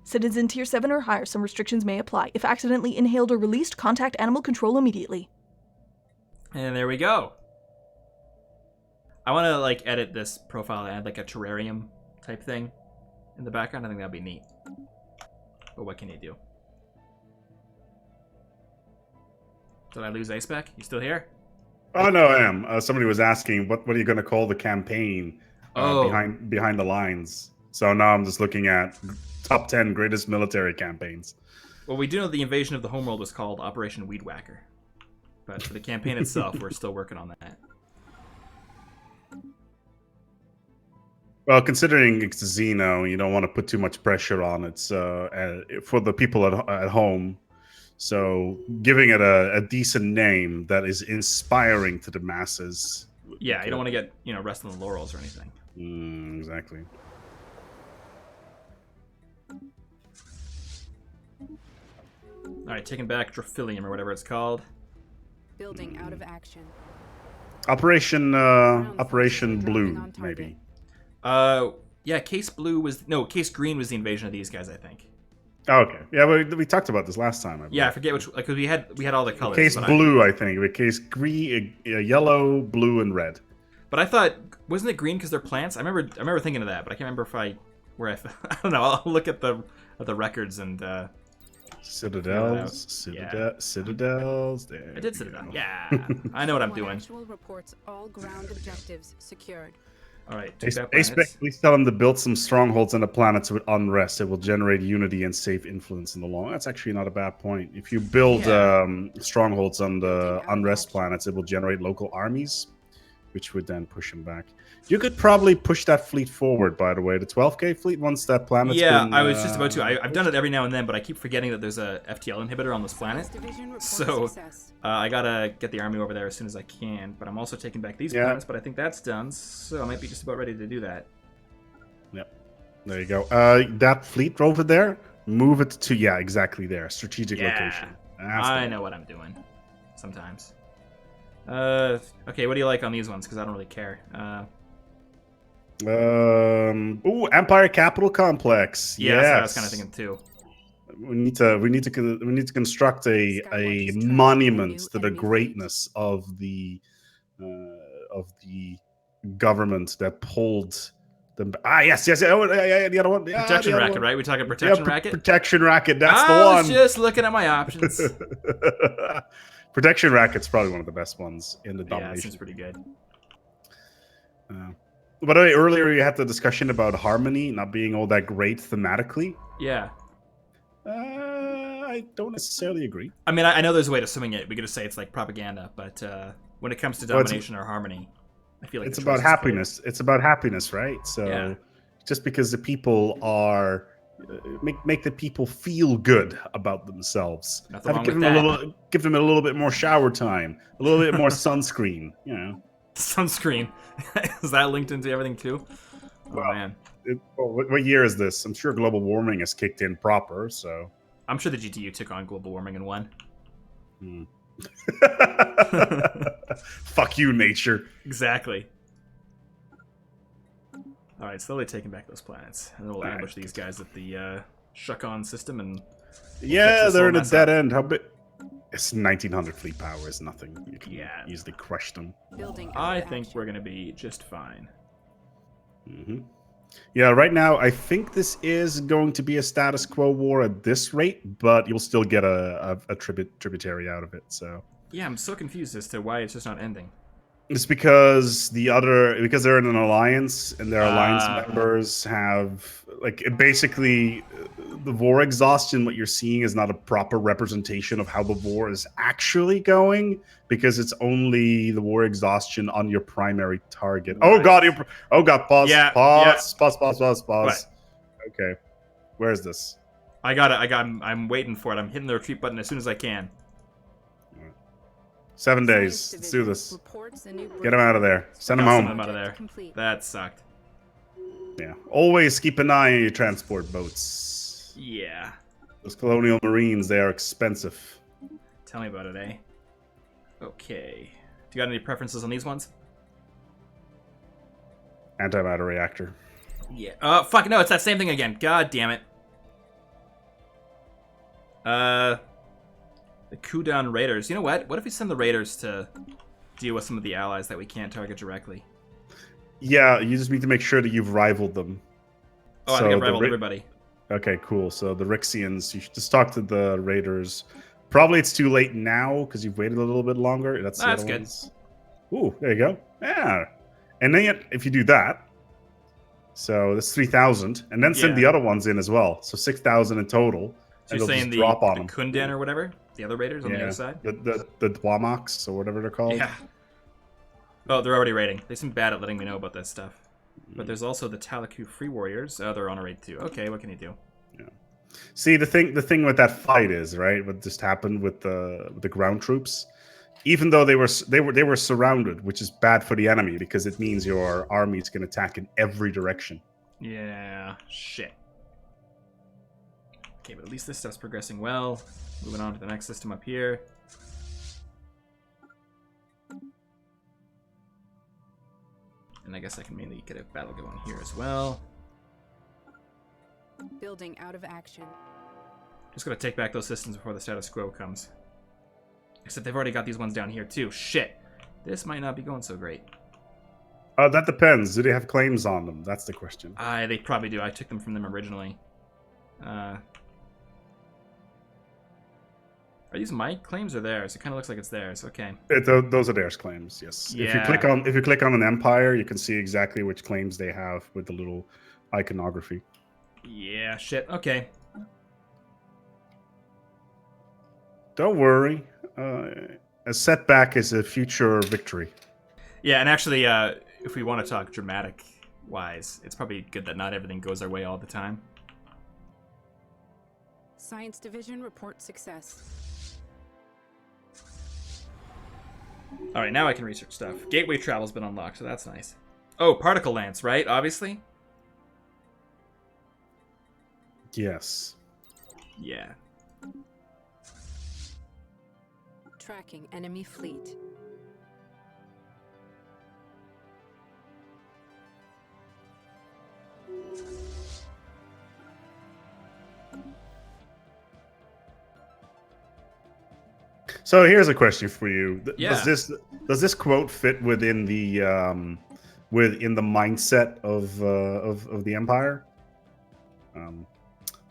Citizen Tier 7 or higher, some restrictions may apply. If accidentally inhaled or released, contact Animal Control immediately. And there we go. I want to edit this profile and add a terrarium type thing in the background. I think that'd be neat. But what can you do? Did I lose Aceback? You still here? Oh no, I am. Somebody was asking, what are you going to call the campaign behind the lines? So now I'm just looking at top 10 greatest military campaigns. Well, we do know the invasion of the homeworld was called Operation Weed Whacker, but for the campaign itself, we're still working on that. Well, considering it's Xeno, you don't want to put too much pressure on it for the people at home. So giving it a decent name that is inspiring to the masses. Yeah, you don't want to get rest on the laurels or anything. Exactly. All right, taking back Drophilium or whatever it's called. Building out of action. Operation Blue, maybe. Yeah, Case Green was the invasion of these guys, I think. Oh, okay. Yeah, we talked about this last time. Yeah, I forget which, because we had all the colors. Case Blue, I think. With Case green, yellow, blue, and red. But I thought, wasn't it green because they're plants? I remember thinking of that, but I can't remember I don't know. I'll look at the records and. Citadels. There I did Citadel. Yeah, I know what I'm doing. Actual reports all ground objectives secured. All right. Aceback, please tell them to build some strongholds on the planets with unrest. It will generate unity and safe influence in the long. That's actually not a bad point. If you build strongholds on the unrest planets, it will generate local armies, which would then push them back. You could probably push that fleet forward, by the way. The 12K fleet, once that planet's been, I was just about to. I've done it every now and then, but I keep forgetting that there's a FTL inhibitor on this planet. So I gotta get the army over there as soon as I can. But I'm also taking back these planets, but I think that's done. So I might be just about ready to do that. Yep. There you go. That fleet over there, move it to, exactly there. Strategic location. I know what I'm doing sometimes. Okay, what do you like on these ones? Because I don't really care. Empire Capital Complex. Yeah, that's what I was kind of thinking too. We need to construct a monument to the greatness of the government that pulled them. Yes. Oh, the other one. Protection racket, right? We talking protection racket. Protection racket. That's the one. I was just looking at my options. Protection racket's probably one of the best ones in the domination. Yeah, seems pretty good. By the way, earlier you had the discussion about harmony not being all that great thematically. Yeah. I don't necessarily agree. I mean, I know there's a way to swing it. We could just say it's like propaganda, but when it comes to domination or harmony, I feel like it's about happiness. It's about happiness, right? So just because the people are make the people feel good about themselves, give them a little bit more shower time, a little bit more sunscreen. Sunscreen. Is that linked into everything too? Oh man. What year is this? I'm sure global warming has kicked in proper, so. I'm sure the GTU took on global warming and won. Fuck you, nature. Exactly. Alright, slowly taking back those planets. And then we'll ambush these guys at the Shukon system and... Yeah, this they're whole in a mess dead up. end. How big? It's 1900 fleet power is nothing. You can Yeah. easily crush them. Building out I of think action. we're gonna be just fine. Yeah, right now I think this is going to be a status quo war at this rate, but you'll still get a tributary out of it. So Yeah, I'm so confused as to why it's just not ending. it's because they're in an alliance, and their alliance Ah. members have basically the war exhaustion. What you're seeing is not a proper representation of how the war is actually going, because it's only the war exhaustion on your primary target. Right. Oh god, pause, Yeah, pause, yeah. pause. What? Okay, where is this? I'm waiting for it. I'm hitting the retreat button as soon as I can. 7 Science days. Let's do Division this. reports a new Get him out of there. Send him Got home. some out of there. Complete. That sucked. Yeah. Always keep an eye on your transport boats. Yeah. Those colonial marines, they are expensive. Tell me about it, eh? Okay. Do you got any preferences on these ones? Antimatter reactor. Yeah. Oh, fuck, no, it's that same thing again. God damn it. The Kudan Raiders. You know what? What if we send the Raiders to deal with some of the allies that we can't target directly? Yeah, you just need to make sure that you've rivaled them. Oh, I So think I've the rivaled Ra- everybody. Okay, cool. So the Rixians, you should just talk to the Raiders. Probably it's too late now because you've waited a little bit longer. That's the That's other good. ones. Ooh, there you go. Yeah. And then if you do that, so that's 3,000, and then send Yeah. the other ones in as well. So 6,000 in total. So and you're they'll saying just the drop on them. Kundan or whatever? The other Raiders on the other side? The Dwamaks or whatever they're called. Yeah. Oh, they're already raiding. They seem bad at letting me know about that stuff. But there's also the Talaku Free Warriors. Oh, they're on a raid too. Okay, what can you do? See, the thing with that fight is, right, what just happened with the ground troops, even though they were surrounded, which is bad for the enemy because it means your armies can attack in every direction. Yeah, shit. Okay, but at least this stuff's progressing well. Moving on to the next system up here. And I guess I can mainly get a battle going here as well. Building out of action. Just gotta take back those systems before the status quo comes. Except they've already got these ones down here too. Shit. This might not be going so great. That depends. Do they have claims on them? That's the question. They probably do. I took them from them originally. Are these my claims or theirs? It kind of looks like it's theirs. Okay. Those are theirs claims. Yes. Yeah. If you click on an empire, you can see exactly which claims they have with the little iconography. Yeah, shit. Okay. Don't worry. A setback is a future victory. Yeah, and actually, if we want to talk dramatic-wise, it's probably good that not everything goes our way all the time. Science Division reports success. Alright, now I can research stuff. Gateway travel's been unlocked, so that's nice. Oh, Particle Lance, right? Obviously? Yes. Yeah. Tracking enemy fleet. So here's a question for you. Yeah. Does this quote fit within the mindset of the Empire?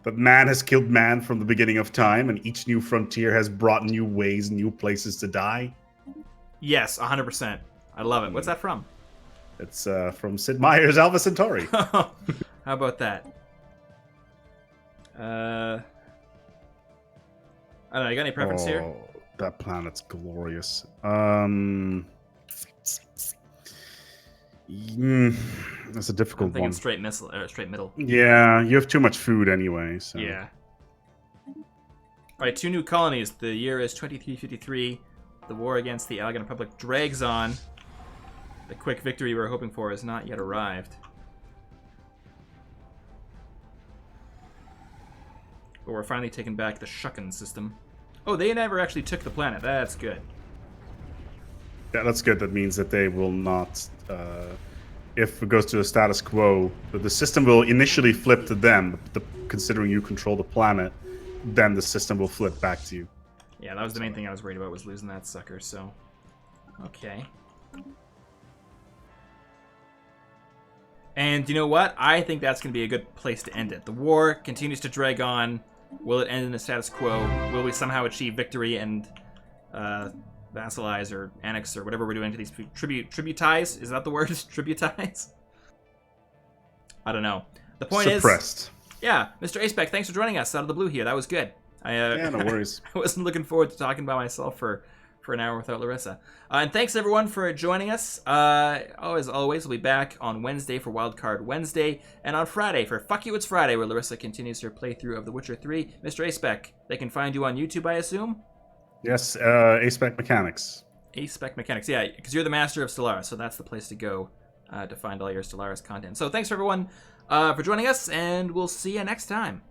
That man has killed man from the beginning of time, and each new frontier has brought new ways, new places to die. Yes, 100%. I love it. What's that from? It's from Sid Meier's Alpha Centauri. How about that? I don't know. You got any preference here? Oh, that planet's glorious. That's a I'm difficult thinking one. straight missile or straight middle. Yeah, you have too much food anyway. So. Yeah. All right, 2 new colonies. The year is 2353. The war against the Algan Republic drags on. The quick victory we were hoping for has not yet arrived. But we're finally taking back the Shukon system. Oh, they never actually took the planet. That's good. Yeah, that's good. That means that they will not if it goes to the status quo, the system will initially flip to them, considering you control the planet, then the system will flip back to you. Yeah, that was the main thing I was worried about, was losing that sucker, so... Okay. And you know what? I think that's going to be a good place to end it. The war continues to drag on. Will it end in the status quo? Will we somehow achieve victory and vassalize or annex or whatever we're doing to these tributize? Is that the word? Tributize? I don't know. The point Suppressed. Yeah, Mr. Acebeck, thanks for joining us out of the blue here. That was good. Yeah, no worries. I wasn't looking forward to talking by myself for an hour without Larissa. And thanks everyone for joining us. As always, we'll be back on Wednesday for Wildcard Wednesday, and on Friday for Fuck You It's Friday, where Larissa continues her playthrough of The Witcher 3. Mr. Acebeck, they can find you on YouTube, I assume? Yes, A-Spec Mechanics. A-Spec Mechanics, yeah, because you're the master of Stellaris, so that's the place to go to find all your Stellaris content. So thanks for everyone for joining us, and we'll see you next time.